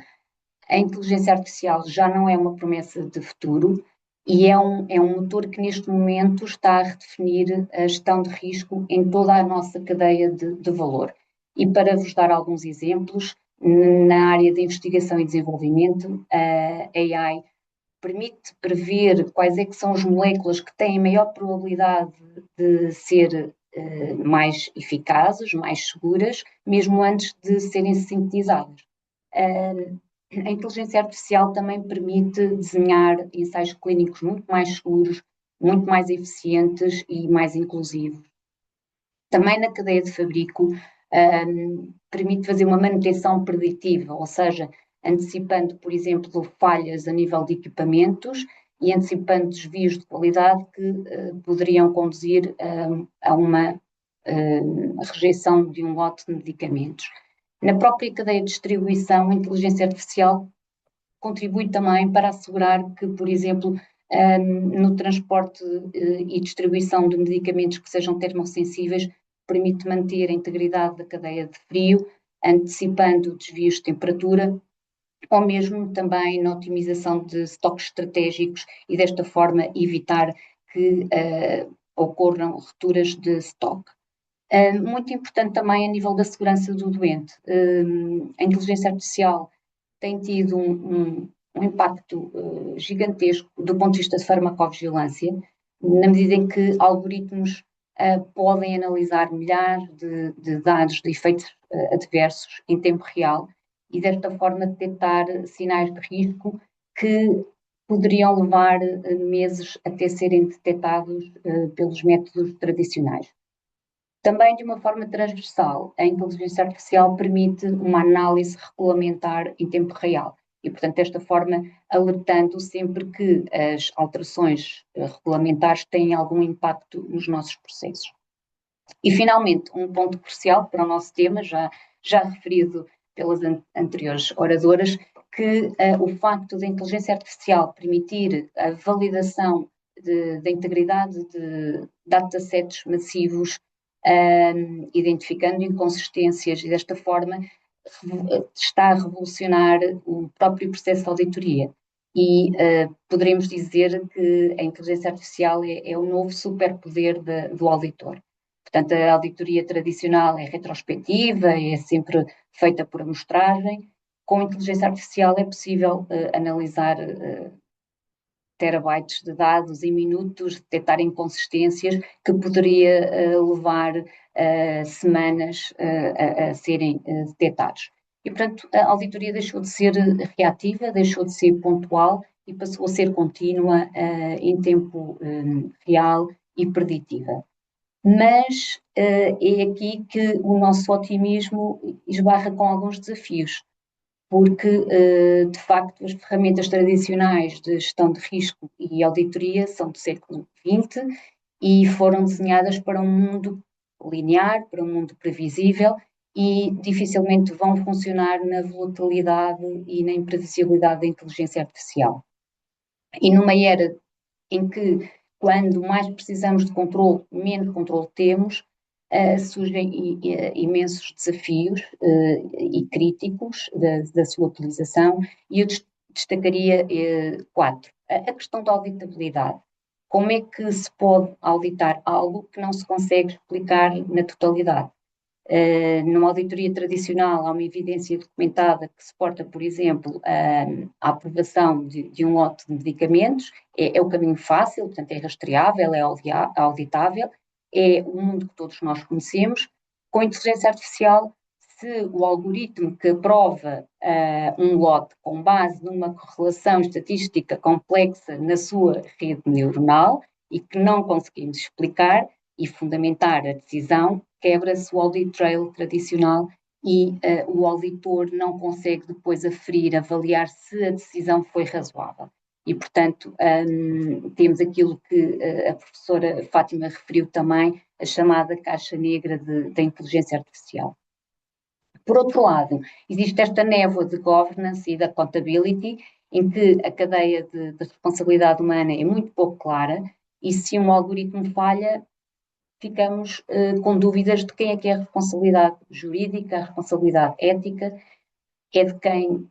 a inteligência artificial já não é uma promessa de futuro e é um motor que neste momento está a redefinir a gestão de risco em toda a nossa cadeia de valor. E para vos dar alguns exemplos, na área de investigação e desenvolvimento, a AI permite prever quais é que são as moléculas que têm maior probabilidade de ser mais eficazes, mais seguras, mesmo antes de serem sintetizadas. A inteligência artificial também permite desenhar ensaios clínicos muito mais seguros, muito mais eficientes e mais inclusivos. Também na cadeia de fabrico, permite fazer uma manutenção preditiva, ou seja, antecipando, por exemplo, falhas a nível de equipamentos e antecipando desvios de qualidade que poderiam conduzir a uma rejeição de um lote de medicamentos. Na própria cadeia de distribuição, a inteligência artificial contribui também para assegurar que, por exemplo, no transporte e distribuição de medicamentos que sejam termossensíveis, permite manter a integridade da cadeia de frio, antecipando desvios de temperatura, ou mesmo também na otimização de estoques estratégicos e desta forma evitar que ocorram rupturas de estoque. Muito importante também a nível da segurança do doente. A inteligência artificial tem tido um impacto gigantesco do ponto de vista de farmacovigilância, na medida em que algoritmos podem analisar milhares de dados de efeitos adversos em tempo real e desta forma detectar sinais de risco que poderiam levar meses até serem detectados pelos métodos tradicionais. Também, de uma forma transversal, a inteligência artificial permite uma análise regulamentar em tempo real e, portanto, desta forma, alertando sempre que as alterações regulamentares têm algum impacto nos nossos processos. E, finalmente, um ponto crucial para o nosso tema, já referido pelas anteriores oradoras, que o facto da inteligência artificial permitir a validação da integridade de datasets massivos, identificando inconsistências e desta forma está a revolucionar o próprio processo de auditoria. E poderemos dizer que a inteligência artificial é o novo superpoder do auditor. Portanto, a auditoria tradicional é retrospectiva, é sempre feita por amostragem. Com a inteligência artificial é possível analisar terabytes de dados em minutos, detectar inconsistências que poderia levar semanas a serem detectados. E, portanto, a auditoria deixou de ser reativa, deixou de ser pontual e passou a ser contínua em tempo real e preditiva. Mas é aqui que o nosso otimismo esbarra com alguns desafios, porque, de facto, as ferramentas tradicionais de gestão de risco e auditoria são do século XX e foram desenhadas para um mundo linear, para um mundo previsível e dificilmente vão funcionar na volatilidade e na imprevisibilidade da inteligência artificial. E numa era em que, quando mais precisamos de controle, menos controle temos, surgem imensos desafios e críticos da sua utilização, e eu destacaria 4. A questão da auditabilidade. Como é que se pode auditar algo que não se consegue explicar na totalidade? Numa auditoria tradicional, há uma evidência documentada que suporta, por exemplo, a aprovação de um lote de medicamentos, é o caminho fácil, portanto é rastreável, é auditável, é o mundo que todos nós conhecemos. Com a inteligência artificial, se o algoritmo que aprova um lote com base numa correlação estatística complexa na sua rede neuronal e que não conseguimos explicar e fundamentar a decisão, quebra-se o audit trail tradicional e o auditor não consegue depois aferir, avaliar se a decisão foi razoável. E, portanto, temos aquilo que a professora Fátima referiu também, a chamada caixa negra da inteligência artificial. Por outro lado, existe esta névoa de governance e de accountability, em que a cadeia de responsabilidade humana é muito pouco clara, e se um algoritmo falha, ficamos com dúvidas de quem é que é a responsabilidade jurídica, a responsabilidade ética, é de quem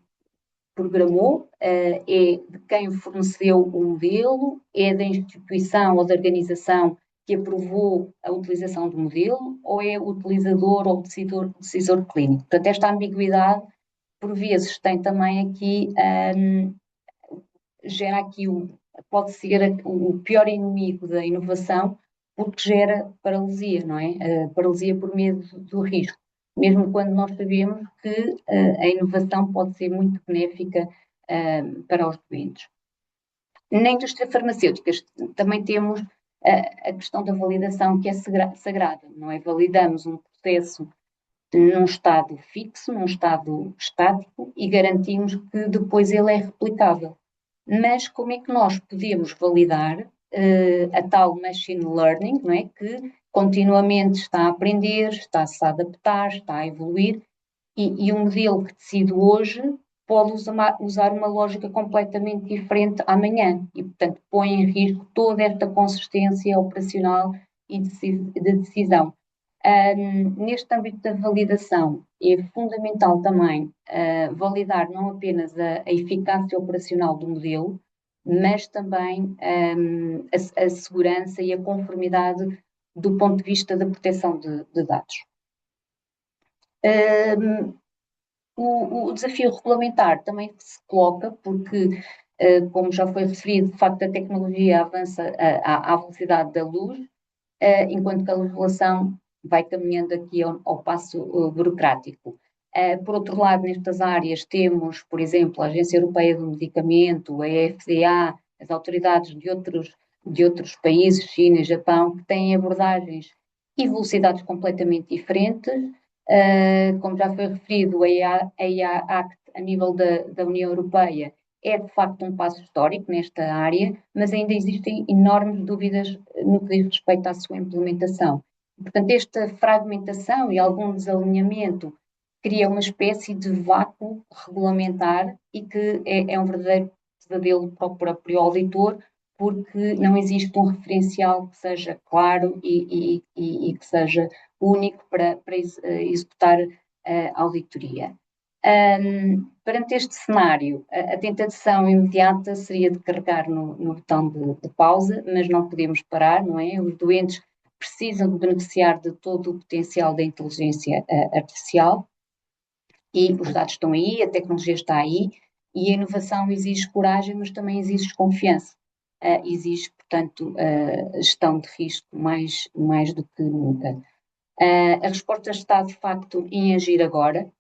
programou, é de quem forneceu o modelo, é da instituição ou da organização que aprovou a utilização do modelo, ou é o utilizador ou o decisor clínico. Portanto, esta ambiguidade, por vezes, tem também aqui, gera aqui, pode ser o pior inimigo da inovação, porque gera paralisia, não é? Paralisia por medo do risco, mesmo quando nós sabemos que a inovação pode ser muito benéfica para os doentes. Na indústria farmacêutica também temos a questão da validação, que é sagrada, não é? Validamos um processo num estado fixo, num estado estático e garantimos que depois ele é replicável. Mas como é que nós podemos validar a tal machine learning, não é? Que continuamente está a aprender, está-se a adaptar, está a evoluir, e o modelo que decido hoje pode usar uma lógica completamente diferente amanhã e, portanto, põe em risco toda esta consistência operacional e de decisão. Neste âmbito da validação, é fundamental também validar não apenas a eficácia operacional do modelo, mas também a segurança e a conformidade do ponto de vista da proteção de dados. O desafio regulamentar também se coloca porque, como já foi referido, de facto a tecnologia avança à velocidade da luz, enquanto que a legislação vai caminhando aqui ao passo burocrático. Por outro lado, nestas áreas temos, por exemplo, a Agência Europeia do Medicamento, a FDA, as autoridades de outros países, China e Japão, que têm abordagens e velocidades completamente diferentes. Como já foi referido, a IA Act, a nível da União Europeia, é de facto um passo histórico nesta área, mas ainda existem enormes dúvidas no que diz respeito à sua implementação. Portanto, esta fragmentação e algum desalinhamento cria uma espécie de vácuo regulamentar e que é um verdadeiro pesadelo para o próprio auditor, porque não existe um referencial que seja claro e que seja único para executar a auditoria. Perante este cenário, a tentação imediata seria de carregar no botão de pausa, mas não podemos parar, não é? Os doentes precisam de beneficiar de todo o potencial da inteligência artificial e os dados estão aí, a tecnologia está aí e a inovação exige coragem, mas também exige confiança. Exige, portanto, gestão de risco mais do que nunca. A resposta está, de facto, em agir agora,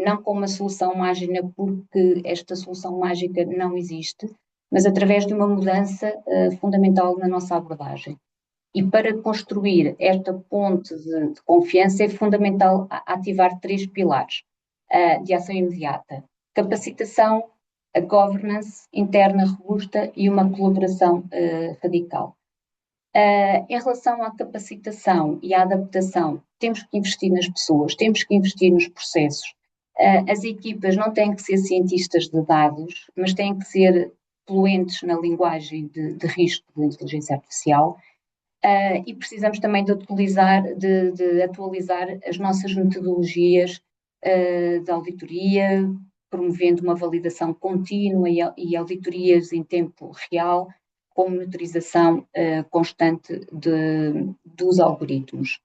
não com uma solução mágica, porque esta solução mágica não existe, mas através de uma mudança fundamental na nossa abordagem. E para construir esta ponte de confiança é fundamental ativar 3 pilares de ação imediata: capacitação, a governance interna robusta e uma colaboração radical. Em relação à capacitação e à adaptação, temos que investir nas pessoas, temos que investir nos processos. As equipas não têm que ser cientistas de dados, mas têm que ser fluentes na linguagem de risco de inteligência artificial. E precisamos também de atualizar as nossas metodologias de auditoria, promovendo uma validação contínua e auditorias em tempo real, com monitorização constante dos algoritmos.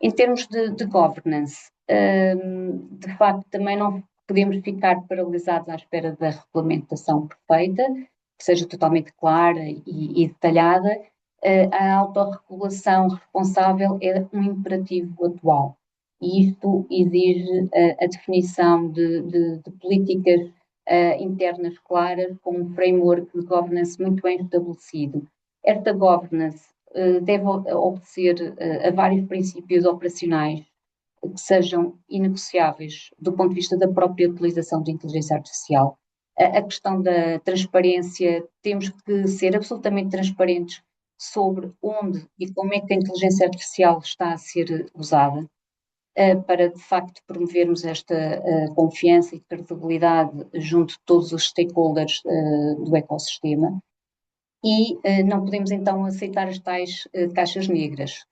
Em termos de governance, de facto, também não podemos ficar paralisados à espera da regulamentação perfeita, que seja totalmente clara e detalhada. A autorregulação responsável é um imperativo atual e isto exige a definição de políticas internas claras, com um framework de governance muito bem estabelecido. Esta governance deve obedecer a vários princípios operacionais que sejam inegociáveis do ponto de vista da própria utilização de inteligência artificial. A questão da transparência, temos que ser absolutamente transparentes sobre onde e como é que a inteligência artificial está a ser usada, para de facto promovermos esta confiança e credibilidade junto de todos os stakeholders do ecossistema. E não podemos então aceitar as tais caixas negras.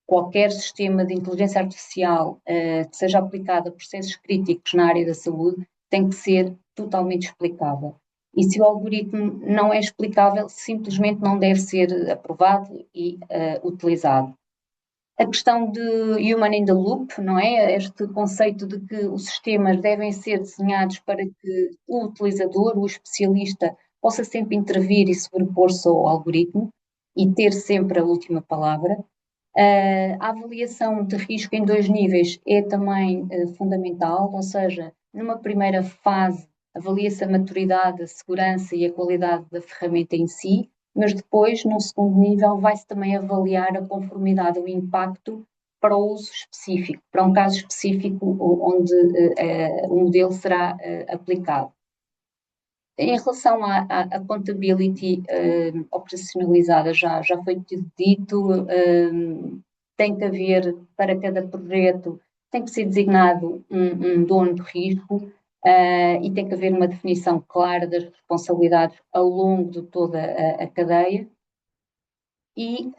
Qualquer sistema de inteligência artificial que seja aplicado a processos críticos na área da saúde tem que ser totalmente explicável. E se o algoritmo não é explicável, simplesmente não deve ser aprovado e utilizado. A questão de human in the loop, não é? Este conceito de que os sistemas devem ser desenhados para que o utilizador, o especialista, possa sempre intervir e sobrepor-se ao algoritmo e ter sempre a última palavra. A avaliação de risco em 2 níveis é também fundamental, ou seja, numa primeira fase avalia-se a maturidade, a segurança e a qualidade da ferramenta em si, mas depois, num segundo nível, vai-se também avaliar a conformidade, o impacto para o uso específico, para um caso específico onde o modelo será aplicado. Em relação à accountability operacionalizada, já foi dito, tem que haver, para cada projeto, tem que ser designado um dono de risco, e tem que haver uma definição clara das responsabilidades ao longo de toda a cadeia, e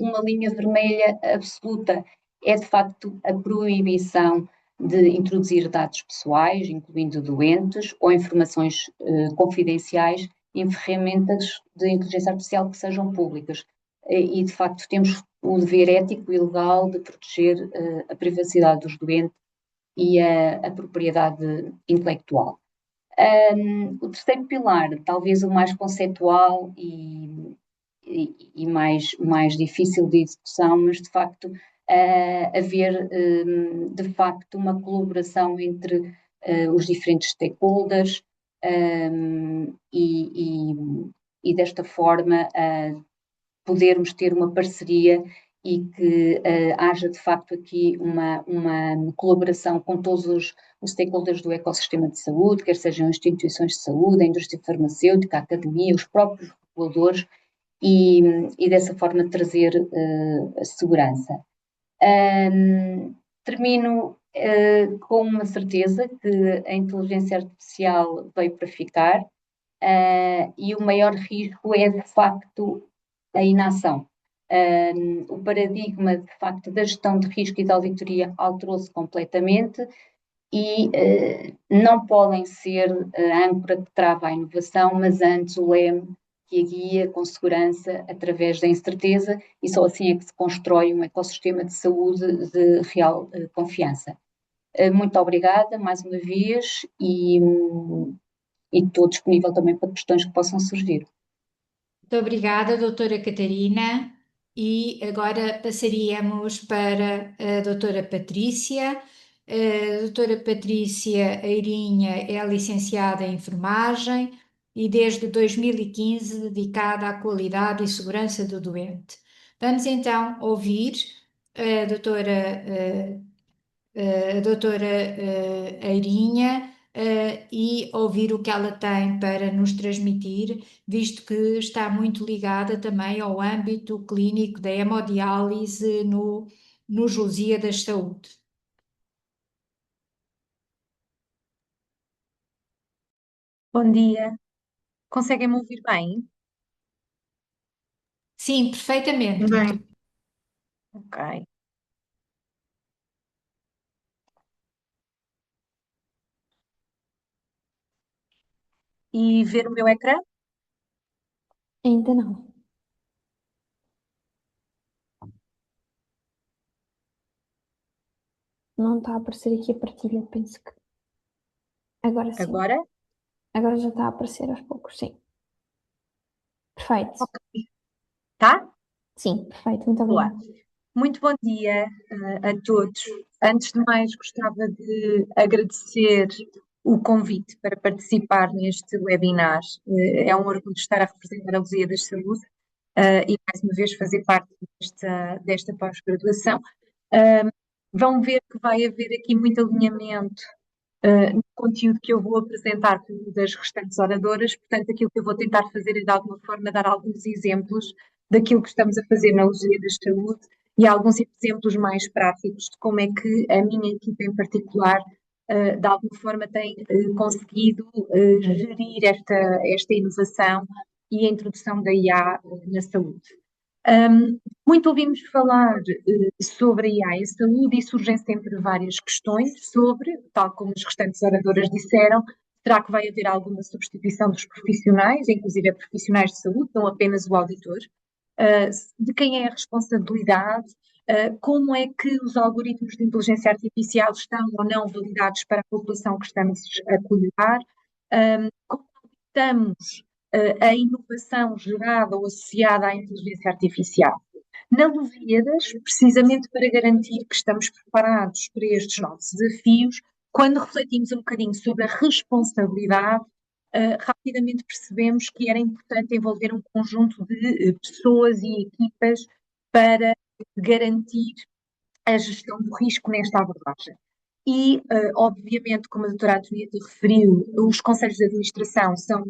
uma linha vermelha absoluta é, de facto, a proibição de introduzir dados pessoais, incluindo doentes, ou informações confidenciais em ferramentas de inteligência artificial que sejam públicas. E, de facto, temos o dever ético e legal de proteger a privacidade dos doentes e a propriedade intelectual. O terceiro pilar, talvez o mais conceitual e mais difícil de execução, mas de facto haver de facto uma colaboração entre os diferentes stakeholders, e desta forma podermos ter uma parceria e que haja de facto aqui uma colaboração com todos os stakeholders do ecossistema de saúde, quer sejam instituições de saúde, a indústria farmacêutica, a academia, os próprios reguladores, e dessa forma trazer a segurança. Termino com uma certeza que a inteligência artificial veio para ficar, e o maior risco é, de facto, a inação. O paradigma, de facto, da gestão de risco e da auditoria alterou-se completamente, e não podem ser a âncora que trava a inovação, mas antes o leme que a guia com segurança através da incerteza, e só assim é que se constrói um ecossistema de saúde de real confiança. Muito obrigada mais uma vez, e estou disponível também para questões que possam surgir. Muito obrigada, doutora Catarina. E agora passaríamos para a doutora Patrícia. A doutora Patrícia Eirinha é licenciada em enfermagem e desde 2015 dedicada à qualidade e segurança do doente. Vamos então ouvir a doutora Eirinha e ouvir o que ela tem para nos transmitir, visto que está muito ligada também ao âmbito clínico da hemodiálise nos Lusíadas Saúde. Bom dia. Conseguem-me ouvir bem? Sim, perfeitamente. Bem, Ok. E ver o meu ecrã? Ainda não. Não está a aparecer aqui a partilha, penso que. Agora sim. Agora? Agora já está a aparecer aos poucos, sim. Perfeito. Ok. Tá? Sim, perfeito. Muito Boa. obrigada. Muito bom dia a todos. Antes de mais, gostava de agradecer o convite para participar neste webinar. É um orgulho estar a representar a Lusíadas Saúde e, mais uma vez, fazer parte desta pós-graduação. Vão ver que vai haver aqui muito alinhamento no conteúdo que eu vou apresentar das restantes oradoras, portanto, aquilo que eu vou tentar fazer é, de alguma forma, dar alguns exemplos daquilo que estamos a fazer na Lusíadas Saúde e alguns exemplos mais práticos de como é que a minha equipa em particular, de alguma forma, tem conseguido gerir esta inovação e a introdução da IA na saúde. Muito ouvimos falar sobre a IA em saúde e surgem sempre várias questões sobre, tal como as restantes oradoras disseram, será que vai haver alguma substituição dos profissionais, inclusive profissionais de saúde, não apenas o auditor? De quem é a responsabilidade? Como é que os algoritmos de inteligência artificial estão ou não validados para a população que estamos a cuidar? Como estamos a inovação gerada ou associada à inteligência artificial? Na Lusíadas, precisamente para garantir que estamos preparados para estes novos desafios, quando refletimos um bocadinho sobre a responsabilidade, rapidamente percebemos que era importante envolver um conjunto de pessoas e equipas para garantir a gestão do risco nesta abordagem. E, obviamente, como a doutora Antonieta referiu, os conselhos de administração são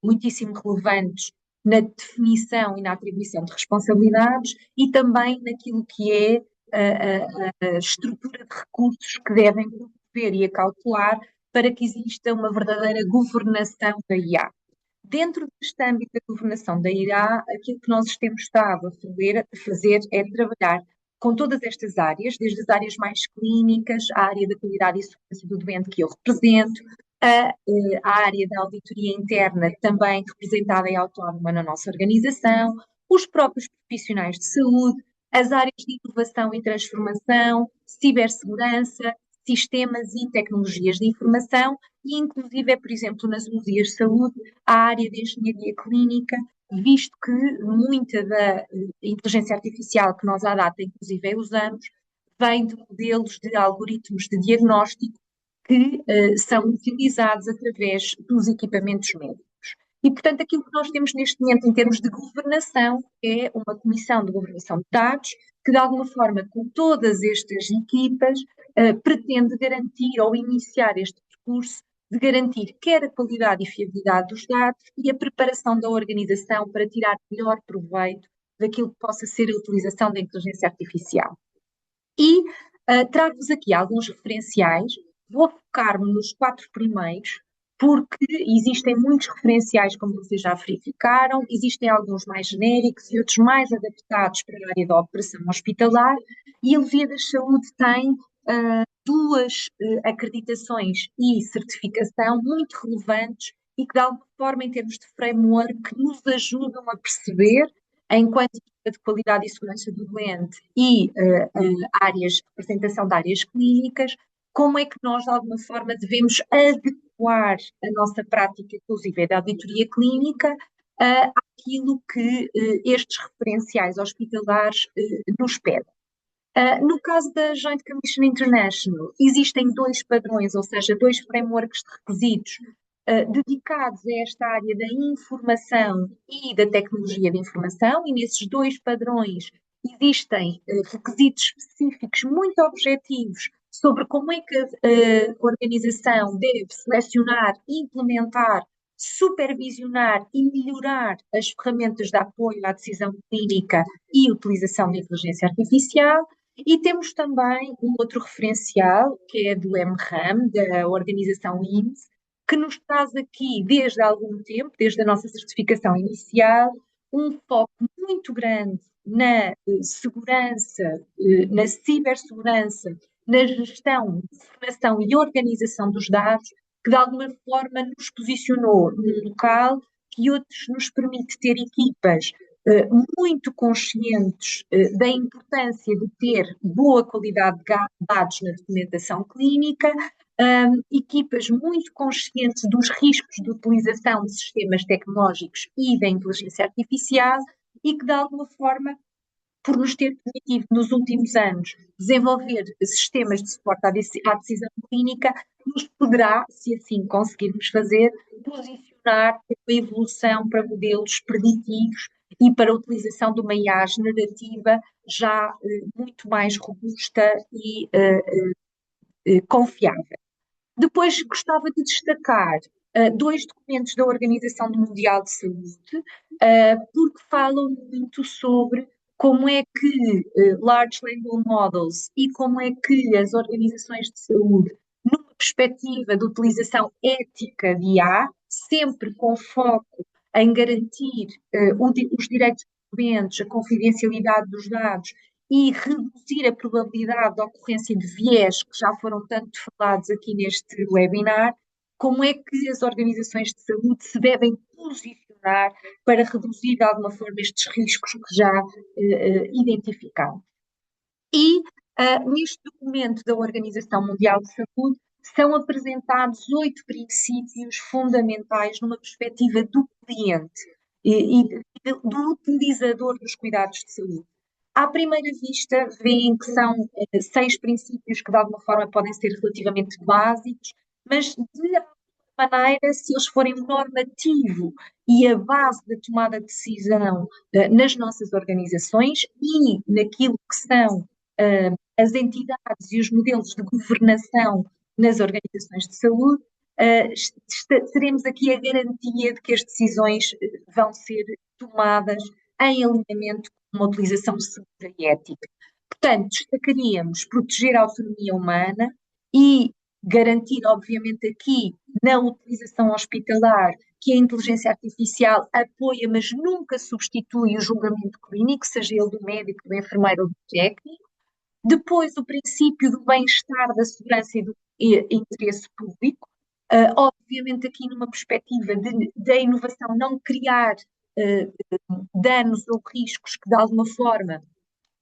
muitíssimo relevantes na definição e na atribuição de responsabilidades e também naquilo que é a estrutura de recursos que devem promover e acautelar para que exista uma verdadeira governação da IA. Dentro deste âmbito da governação da IA, aquilo que nós temos estado a fazer é trabalhar com todas estas áreas, desde as áreas mais clínicas, a área da qualidade e segurança do doente que eu represento, a área da auditoria interna também representada e autónoma na nossa organização, os próprios profissionais de saúde, as áreas de inovação e transformação, cibersegurança, sistemas e tecnologias de informação e, inclusive, por exemplo, nas Museus de Saúde, a área de engenharia clínica, visto que muita da inteligência artificial que nós à data, inclusive, usamos, vem de modelos de algoritmos de diagnóstico que são utilizados através dos equipamentos médicos. E, portanto, aquilo que nós temos neste momento em termos de governação é uma comissão de governação de dados que, de alguma forma, com todas estas equipas, pretende garantir ou iniciar este percurso de garantir quer a qualidade e fiabilidade dos dados e a preparação da organização para tirar melhor proveito daquilo que possa ser a utilização da inteligência artificial. E trago-vos aqui alguns referenciais, vou focar-me nos 4 primeiros, porque existem muitos referenciais, como vocês já verificaram, existem alguns mais genéricos e outros mais adaptados para a área da operação hospitalar, e a Lusíadas Saúde tem 2 acreditações e certificação muito relevantes e que, de alguma forma, em termos de framework, nos ajudam a perceber, enquanto equipa de qualidade e segurança do doente e representação de áreas clínicas, como é que nós, de alguma forma, devemos adequar a nossa prática, inclusive da auditoria clínica, àquilo que estes referenciais hospitalares nos pedem. No caso da Joint Commission International, existem 2 padrões, ou seja, 2 frameworks de requisitos dedicados a esta área da informação e da tecnologia de informação, e nesses 2 padrões existem requisitos específicos muito objetivos sobre como é que a organização deve selecionar, implementar, supervisionar e melhorar as ferramentas de apoio à decisão clínica e utilização de inteligência artificial. E temos também um outro referencial, que é do MRAM, da organização IMSS, que nos traz aqui, desde há algum tempo, desde a nossa certificação inicial, um foco muito grande na segurança, na cibersegurança, na gestão de informação e organização dos dados, que de alguma forma nos posicionou num local que outros nos permite ter equipas muito conscientes da importância de ter boa qualidade de dados na documentação clínica, equipas muito conscientes dos riscos de utilização de sistemas tecnológicos e da inteligência artificial e que, de alguma forma, por nos ter permitido nos últimos anos desenvolver sistemas de suporte à decisão clínica, nos poderá, se assim conseguirmos fazer, posicionar a evolução para modelos preditivos e para a utilização de uma IA generativa já muito mais robusta e confiável. Depois gostava de destacar 2 documentos da Organização Mundial de Saúde, porque falam muito sobre como é que Large Language Models e como é que as organizações de saúde, numa perspectiva de utilização ética de IA, sempre com foco em garantir os direitos dos doentes, a confidencialidade dos dados e reduzir a probabilidade de ocorrência de viés, que já foram tanto falados aqui neste webinar, como é que as organizações de saúde se devem posicionar para reduzir de alguma forma estes riscos que já identificamos. E neste documento da Organização Mundial de Saúde são apresentados 8 princípios fundamentais numa perspectiva do cliente e do utilizador dos cuidados de saúde. À primeira vista, veem que são 6 princípios que, de alguma forma, podem ser relativamente básicos, mas, de alguma maneira, se eles forem normativo e a base da tomada de decisão nas nossas organizações e naquilo que são as entidades e os modelos de governação nas organizações de saúde, teremos aqui a garantia de que as decisões vão ser tomadas em alinhamento com uma utilização segura e ética. Portanto, destacaríamos proteger a autonomia humana e garantir, obviamente, aqui na utilização hospitalar que a inteligência artificial apoia, mas nunca substitui o julgamento clínico, seja ele do médico, do enfermeiro ou do técnico. Depois, o princípio do bem-estar, da segurança e do interesse público. Obviamente, aqui numa perspectiva da inovação, não criar danos ou riscos que, de alguma forma,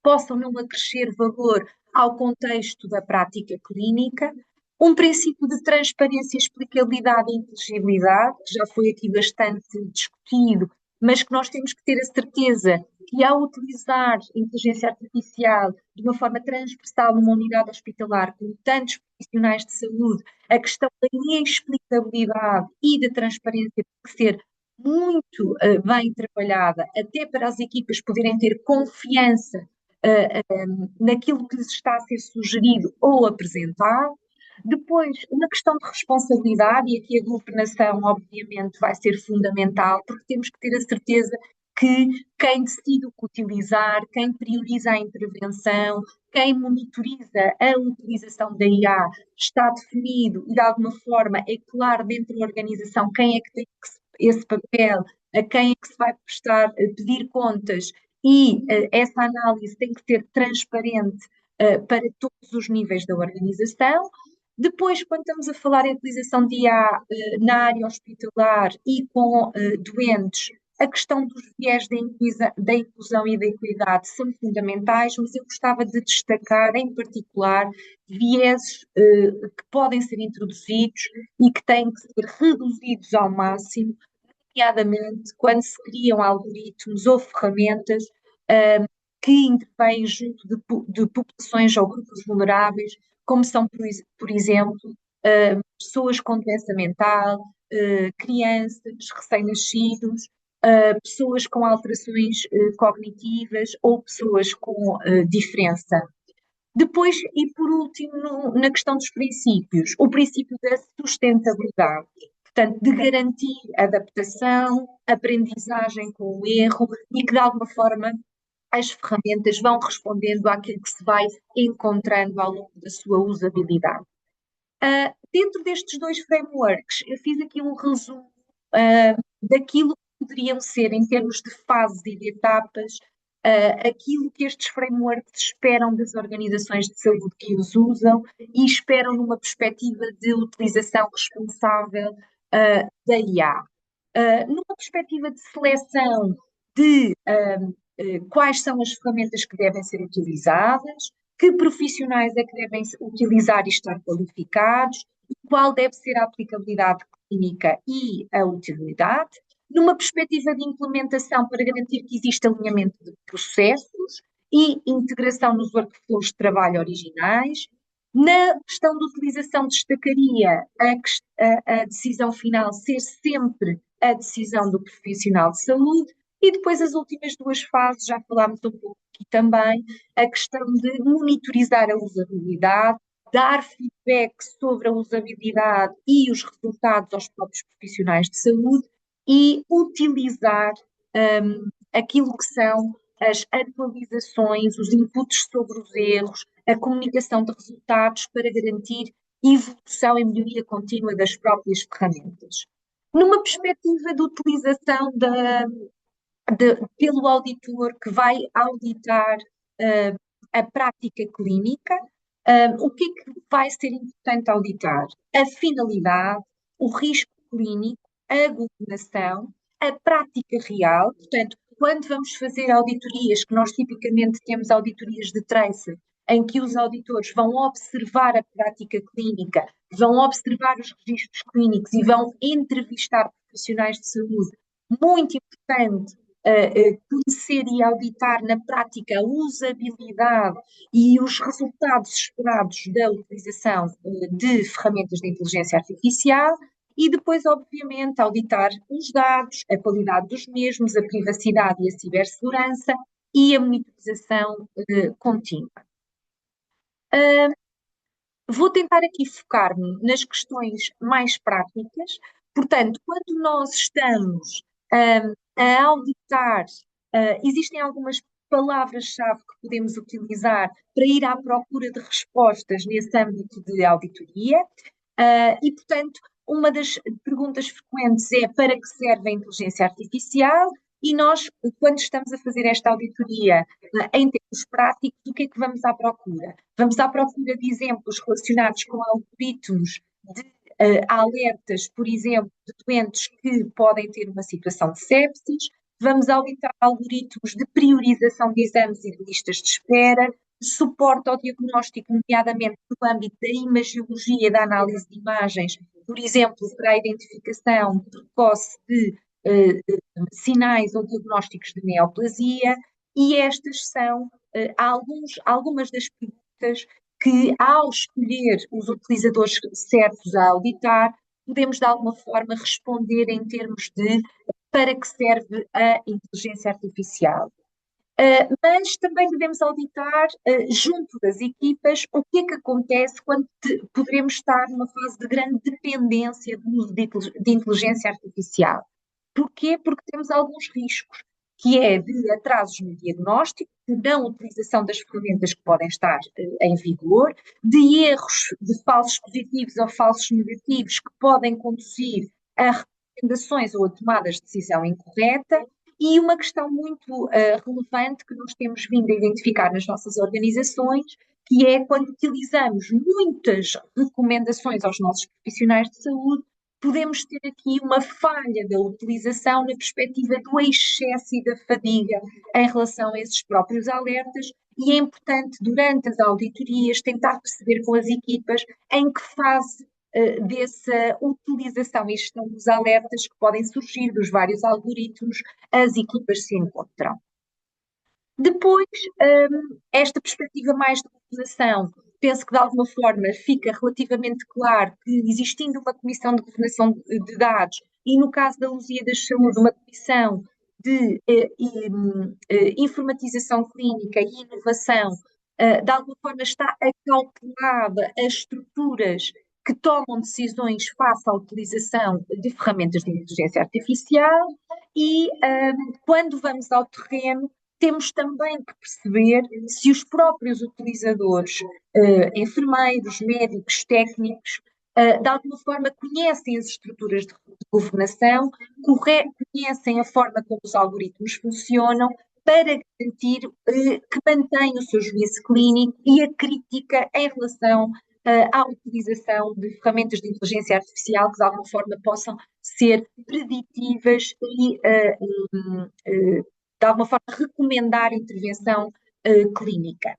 possam não acrescer valor ao contexto da prática clínica. Um princípio de transparência, explicabilidade e inteligibilidade, que já foi aqui bastante discutido, mas que nós temos que ter a certeza que, ao utilizar inteligência artificial de uma forma transversal numa unidade hospitalar, com tantos profissionais de saúde, a questão da explicabilidade e da transparência tem que ser muito bem trabalhada, até para as equipas poderem ter confiança naquilo que lhes está a ser sugerido ou apresentado. Depois, uma questão de responsabilidade, e aqui a governação, obviamente, vai ser fundamental, porque temos que ter a certeza que quem decide o que utilizar, quem prioriza a intervenção, quem monitoriza a utilização da IA, está definido e, de alguma forma, é claro dentro da organização quem é que tem esse papel, a quem é que se vai prestar, pedir contas, e essa análise tem que ser transparente para todos os níveis da organização. Depois, quando estamos a falar em utilização de IA na área hospitalar e com doentes, a questão dos viés da inclusão e da equidade são fundamentais, mas eu gostava de destacar, em particular, vieses que podem ser introduzidos e que têm que ser reduzidos ao máximo, nomeadamente quando se criam algoritmos ou ferramentas que intervêm junto de populações ou grupos vulneráveis, como são, por exemplo, pessoas com doença mental, crianças, recém-nascidos, pessoas com alterações cognitivas ou pessoas com diferença. Depois, e por último, na questão dos princípios, o princípio da sustentabilidade, portanto, de garantir adaptação, aprendizagem com o erro e que, de alguma forma, as ferramentas vão respondendo àquilo que se vai encontrando ao longo da sua usabilidade. Dentro destes dois frameworks, eu fiz aqui um resumo daquilo que poderiam ser, em termos de fases e de etapas, aquilo que estes frameworks esperam das organizações de saúde que os usam e esperam numa perspectiva de utilização responsável da IA. Numa perspectiva de seleção de quais são as ferramentas que devem ser utilizadas, que profissionais é que devem utilizar e estar qualificados, qual deve ser a aplicabilidade clínica e a utilidade, numa perspectiva de implementação para garantir que existe alinhamento de processos e integração nos workflows de trabalho originais. Na questão de utilização, destacaria a decisão final ser sempre a decisão do profissional de saúde. E depois as últimas duas fases, já falámos um pouco aqui também, a questão de monitorizar a usabilidade, dar feedback sobre a usabilidade e os resultados aos próprios profissionais de saúde e utilizar aquilo que são as atualizações, os inputs sobre os erros, a comunicação de resultados para garantir evolução e melhoria contínua das próprias ferramentas. Numa perspectiva de utilização pelo auditor que vai auditar a prática clínica, o que é que vai ser importante auditar? A finalidade, o risco clínico, a governação, a prática real. Portanto, quando vamos fazer auditorias, que nós tipicamente temos auditorias de tracer, em que os auditores vão observar a prática clínica, vão observar os registros clínicos e vão entrevistar profissionais de saúde, muito importante conhecer e auditar na prática a usabilidade e os resultados esperados da utilização de ferramentas de inteligência artificial e depois, obviamente, auditar os dados, a qualidade dos mesmos, a privacidade e a cibersegurança e a monitorização contínua. Vou tentar aqui focar-me nas questões mais práticas. Portanto, quando nós estamos a auditar, existem algumas palavras-chave que podemos utilizar para ir à procura de respostas nesse âmbito de auditoria. E, portanto, uma das perguntas frequentes é: para que serve a inteligência artificial? E nós, quando estamos a fazer esta auditoria, em termos práticos, o que é que vamos à procura? Vamos à procura de exemplos relacionados com algoritmos de alertas, por exemplo, de doentes que podem ter uma situação de sepsis. Vamos auditar algoritmos de priorização de exames e de listas de espera, de suporte ao diagnóstico, nomeadamente no âmbito da imagiologia e da análise de imagens, por exemplo, para a identificação precoce de sinais ou diagnósticos de neoplasia. E estas são algumas das perguntas que, ao escolher os utilizadores certos a auditar, podemos de alguma forma responder em termos de para que serve a inteligência artificial. Mas também devemos auditar, junto das equipas, o que é que acontece quando poderemos estar numa fase de grande dependência do uso de inteligência artificial. Porquê? Porque temos alguns riscos, que é de atrasos no diagnóstico, de não utilização das ferramentas que podem estar em vigor, de erros de falsos positivos ou falsos negativos que podem conduzir a recomendações ou a tomadas de decisão incorreta. E uma questão muito relevante que nós temos vindo a identificar nas nossas organizações, que é quando utilizamos muitas recomendações aos nossos profissionais de saúde, podemos ter aqui uma falha da utilização na perspectiva do excesso e da fadiga em relação a esses próprios alertas, e é importante, durante as auditorias, tentar perceber com as equipas em que fase dessa utilização e gestão dos alertas que podem surgir dos vários algoritmos as equipas se encontram. Depois, esta perspectiva mais de governação, penso que de alguma forma fica relativamente claro que, existindo uma comissão de governação de dados e, no caso da Lusíadas Saúde, uma comissão de informatização clínica e inovação, de alguma forma está acautelada as estruturas que tomam decisões face à utilização de ferramentas de inteligência artificial. E quando vamos ao terreno, temos também que perceber se os próprios utilizadores, enfermeiros, médicos, técnicos, de alguma forma conhecem as estruturas de governação, conhecem a forma como os algoritmos funcionam, para garantir que mantém o seu juízo clínico e a crítica em relação à utilização de ferramentas de inteligência artificial que de alguma forma possam ser preditivas e de alguma forma recomendar intervenção clínica.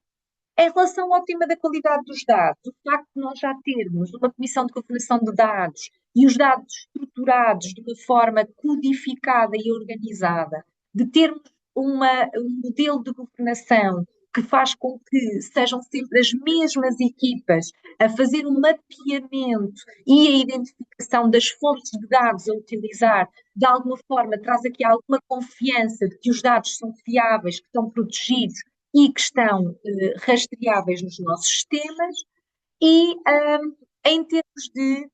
Em relação ao tema da qualidade dos dados, o facto de nós já termos uma comissão de governação de dados e os dados estruturados de uma forma codificada e organizada, de termos um modelo de governação que faz com que sejam sempre as mesmas equipas a fazer um mapeamento e a identificação das fontes de dados a utilizar, de alguma forma traz aqui alguma confiança de que os dados são fiáveis, que estão protegidos e que estão rastreáveis nos nossos sistemas. E em termos de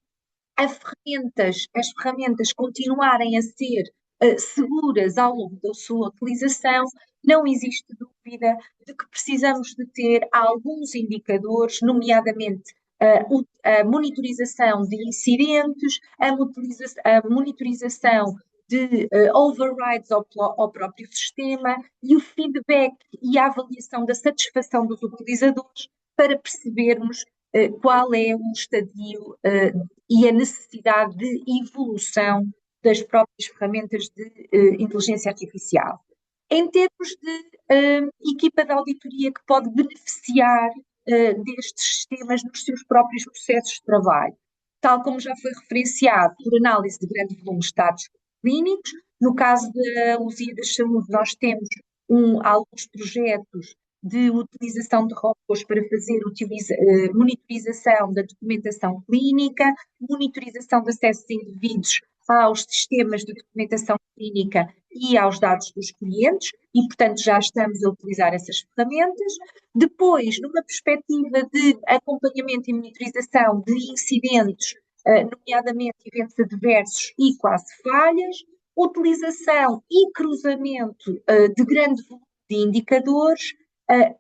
as ferramentas continuarem a ser seguras ao longo da sua utilização, não existe dúvida de que precisamos de ter alguns indicadores, nomeadamente a monitorização de incidentes, a monitorização de overrides ao próprio sistema e o feedback e a avaliação da satisfação dos utilizadores para percebermos qual é o estadio e a necessidade de evolução das próprias ferramentas de inteligência artificial. Em termos de equipa de auditoria que pode beneficiar destes sistemas nos seus próprios processos de trabalho, tal como já foi referenciado, por análise de grande volume de dados clínicos. No caso da Lusíadas Saúde, nós temos alguns projetos de utilização de robôs para fazer monitorização da documentação clínica, monitorização de acesso de indivíduos aos sistemas de documentação clínica e aos dados dos clientes, e, portanto, já estamos a utilizar essas ferramentas. Depois, numa perspectiva de acompanhamento e monitorização de incidentes, nomeadamente eventos adversos e quase falhas, utilização e cruzamento de grande volume de indicadores,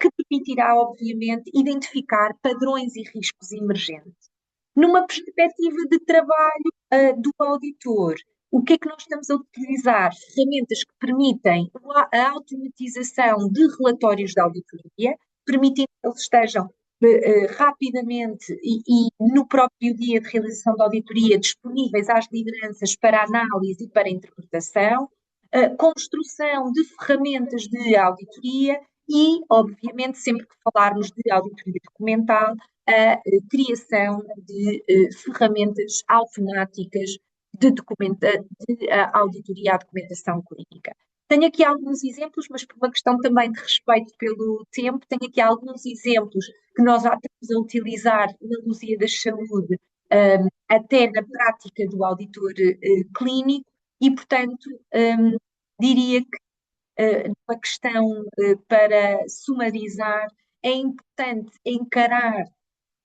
que permitirá, obviamente, identificar padrões e riscos emergentes. Numa perspectiva de trabalho, do auditor, o que é que nós estamos a utilizar? Ferramentas que permitem a automatização de relatórios de auditoria, permitindo que eles estejam rapidamente e no próprio dia de realização da auditoria disponíveis às lideranças para análise e para interpretação, construção de ferramentas de auditoria e, obviamente, sempre que falarmos de auditoria documental, a criação de ferramentas automáticas de auditoria à documentação clínica. Tenho aqui alguns exemplos, mas por uma questão também de respeito pelo tempo, tenho aqui alguns exemplos que nós já estamos a utilizar na Luzia da Saúde, até na prática do auditor clínico, e, portanto, diria que uma questão para sumarizar, é importante encarar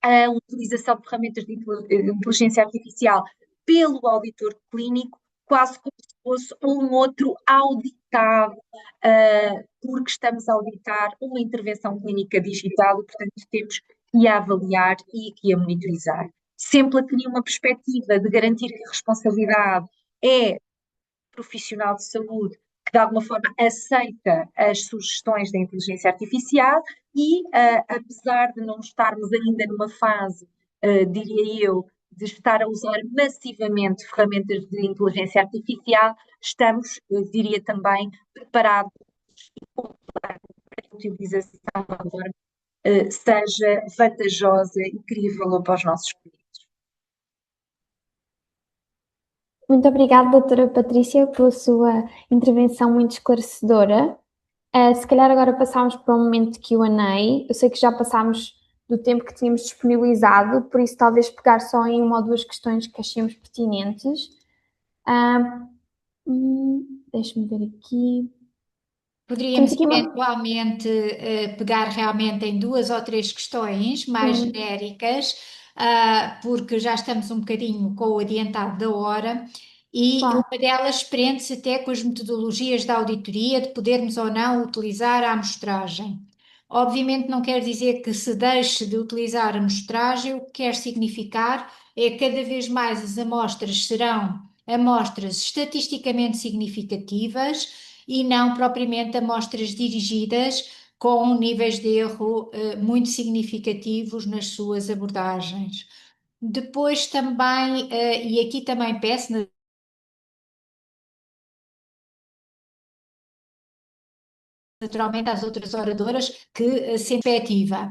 a utilização de ferramentas de inteligência artificial pelo auditor clínico, quase como se fosse um outro auditado, porque estamos a auditar uma intervenção clínica digital e, portanto, temos que a avaliar e que a monitorizar. Sempre aqui uma perspectiva de garantir que a responsabilidade é profissional de saúde que de alguma forma aceita as sugestões da inteligência artificial e, apesar de não estarmos ainda numa fase, diria eu, de estar a usar massivamente ferramentas de inteligência artificial, estamos, diria também, preparados para que a utilização agora seja vantajosa e crie valor para os nossos clientes. Muito obrigada, doutora Patrícia, pela sua intervenção muito esclarecedora. Se calhar agora passamos para um momento de Q&A. Eu sei que já passámos do tempo que tínhamos disponibilizado, por isso talvez pegar só em uma ou duas questões que achemos pertinentes. Deixe-me ver aqui. Poderíamos eventualmente pegar realmente em duas ou três questões mais genéricas, porque já estamos um bocadinho com o adiantado da hora, e Claro. uma delas prende-se até com as metodologias da auditoria, de podermos ou não utilizar a amostragem. Obviamente não quer dizer que se deixe de utilizar a amostragem, o que quer significar é que cada vez mais as amostras serão amostras estatisticamente significativas e não propriamente amostras dirigidas com níveis de erro muito significativos nas suas abordagens. Depois também, e aqui também peço naturalmente às outras oradoras que se perspectiva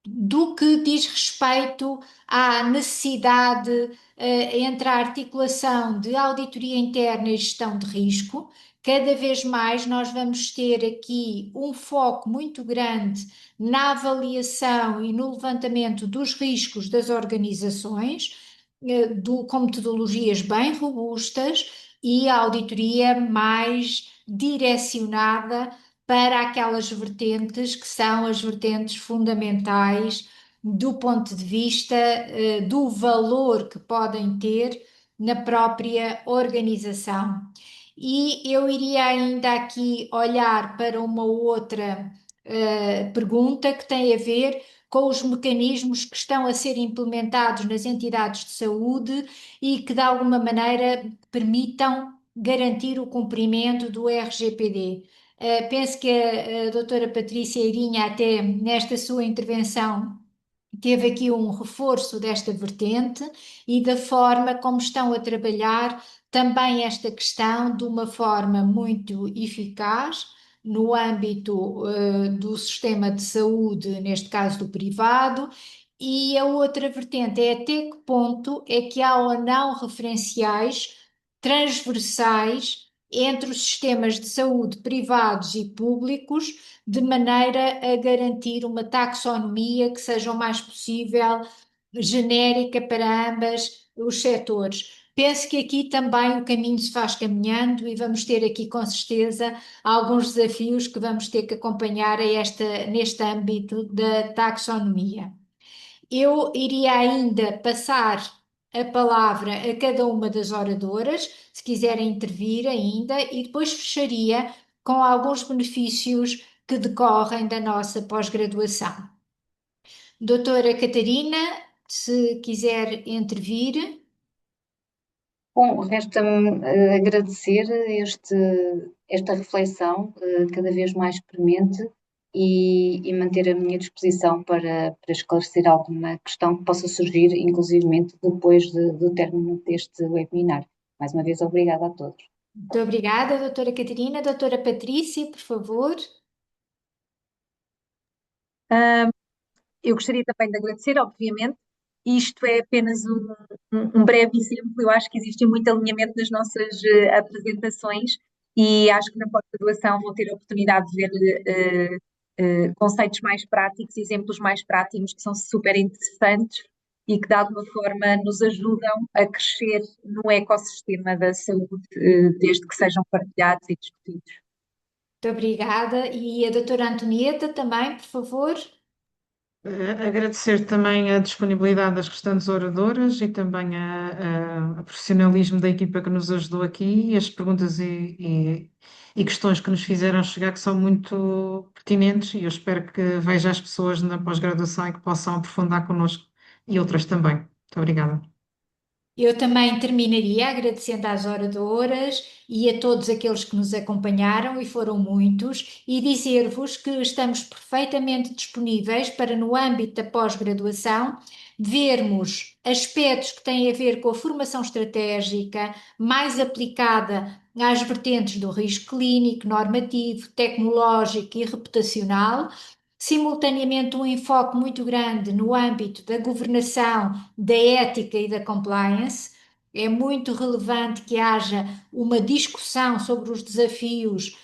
do que diz respeito à necessidade entre a articulação de auditoria interna e gestão de risco. Cada vez mais nós vamos ter aqui um foco muito grande na avaliação e no levantamento dos riscos das organizações, com metodologias bem robustas e a auditoria mais direcionada para aquelas vertentes que são as vertentes fundamentais do ponto de vista do valor que podem ter na própria organização. E eu iria ainda aqui olhar para uma outra pergunta que tem a ver com os mecanismos que estão a ser implementados nas entidades de saúde e que de alguma maneira permitam garantir o cumprimento do RGPD. Penso que a doutora Patrícia Irinha, até nesta sua intervenção, teve aqui um reforço desta vertente e da forma como estão a trabalhar também esta questão de uma forma muito eficaz no âmbito do sistema de saúde, neste caso do privado. E a outra vertente é até que ponto é que há ou não referenciais transversais entre os sistemas de saúde privados e públicos, de maneira a garantir uma taxonomia que seja o mais possível genérica para ambas os setores. Penso que aqui também o caminho se faz caminhando e vamos ter aqui com certeza alguns desafios que vamos ter que acompanhar neste âmbito da taxonomia. Eu iria ainda passar a palavra a cada uma das oradoras, se quiserem intervir ainda, e depois fecharia com alguns benefícios que decorrem da nossa pós-graduação. Doutora Catarina, se quiser intervir. Bom, resta-me agradecer esta reflexão cada vez mais premente e manter a minha disposição para esclarecer alguma questão que possa surgir, inclusivamente depois do término deste webinar. Mais uma vez, obrigada a todos. Muito obrigada, doutora Catarina. Doutora Patrícia, por favor. Eu gostaria também de agradecer, obviamente. Isto é apenas um breve exemplo. Eu acho que existe muito alinhamento nas nossas apresentações e acho que na pós-graduação vão ter a oportunidade de ver conceitos mais práticos, exemplos mais práticos que são super interessantes e que de alguma forma nos ajudam a crescer no ecossistema da saúde, desde que sejam partilhados e discutidos. Muito obrigada. E a doutora Antonieta também, por favor. Agradecer também a disponibilidade das restantes oradoras e também a profissionalismo da equipa que nos ajudou aqui e as perguntas e questões que nos fizeram chegar que são muito pertinentes e eu espero que veja as pessoas na pós-graduação e que possam aprofundar connosco e outras também. Muito obrigada. Eu também terminaria agradecendo às oradoras e a todos aqueles que nos acompanharam, e foram muitos, e dizer-vos que estamos perfeitamente disponíveis para, no âmbito da pós-graduação, vermos aspectos que têm a ver com a formação estratégica mais aplicada às vertentes do risco clínico, normativo, tecnológico e reputacional. Simultaneamente, um enfoque muito grande no âmbito da governação, da ética e da compliance. É muito relevante que haja uma discussão sobre os desafios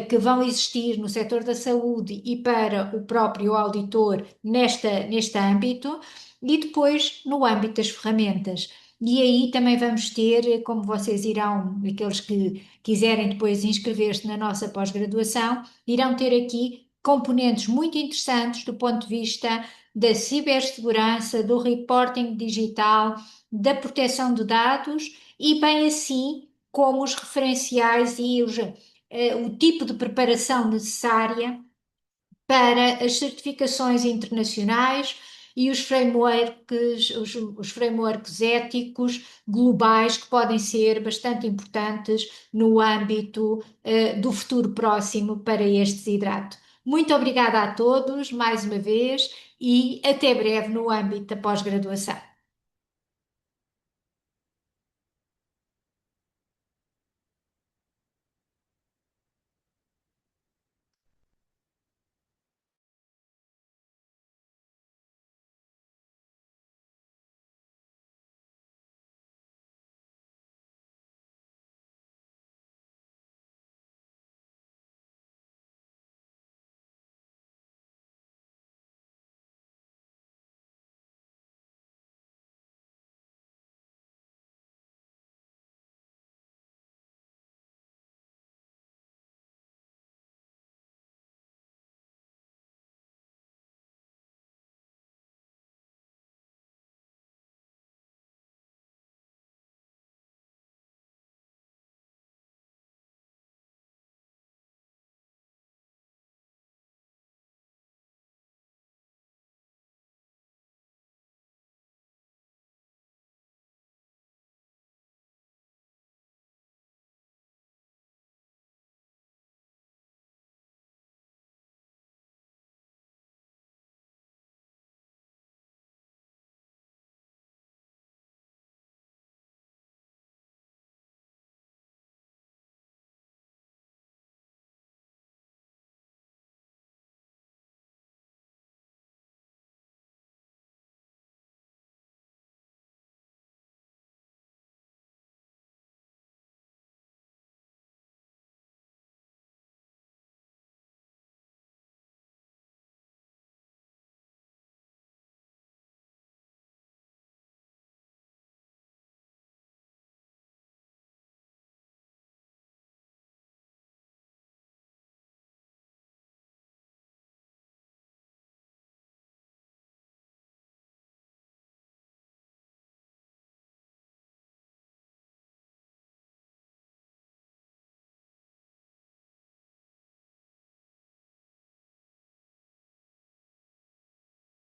que vão existir no setor da saúde e para o próprio auditor neste âmbito, e depois no âmbito das ferramentas. E aí também vamos ter, como vocês irão, aqueles que quiserem depois inscrever-se na nossa pós-graduação, irão ter aqui componentes muito interessantes do ponto de vista da cibersegurança, do reporting digital, da proteção de dados e bem assim como os referenciais e o tipo de preparação necessária para as certificações internacionais e os frameworks éticos globais que podem ser bastante importantes no âmbito do futuro próximo para este desidrato. Muito obrigada a todos, mais uma vez, e até breve no âmbito da pós-graduação.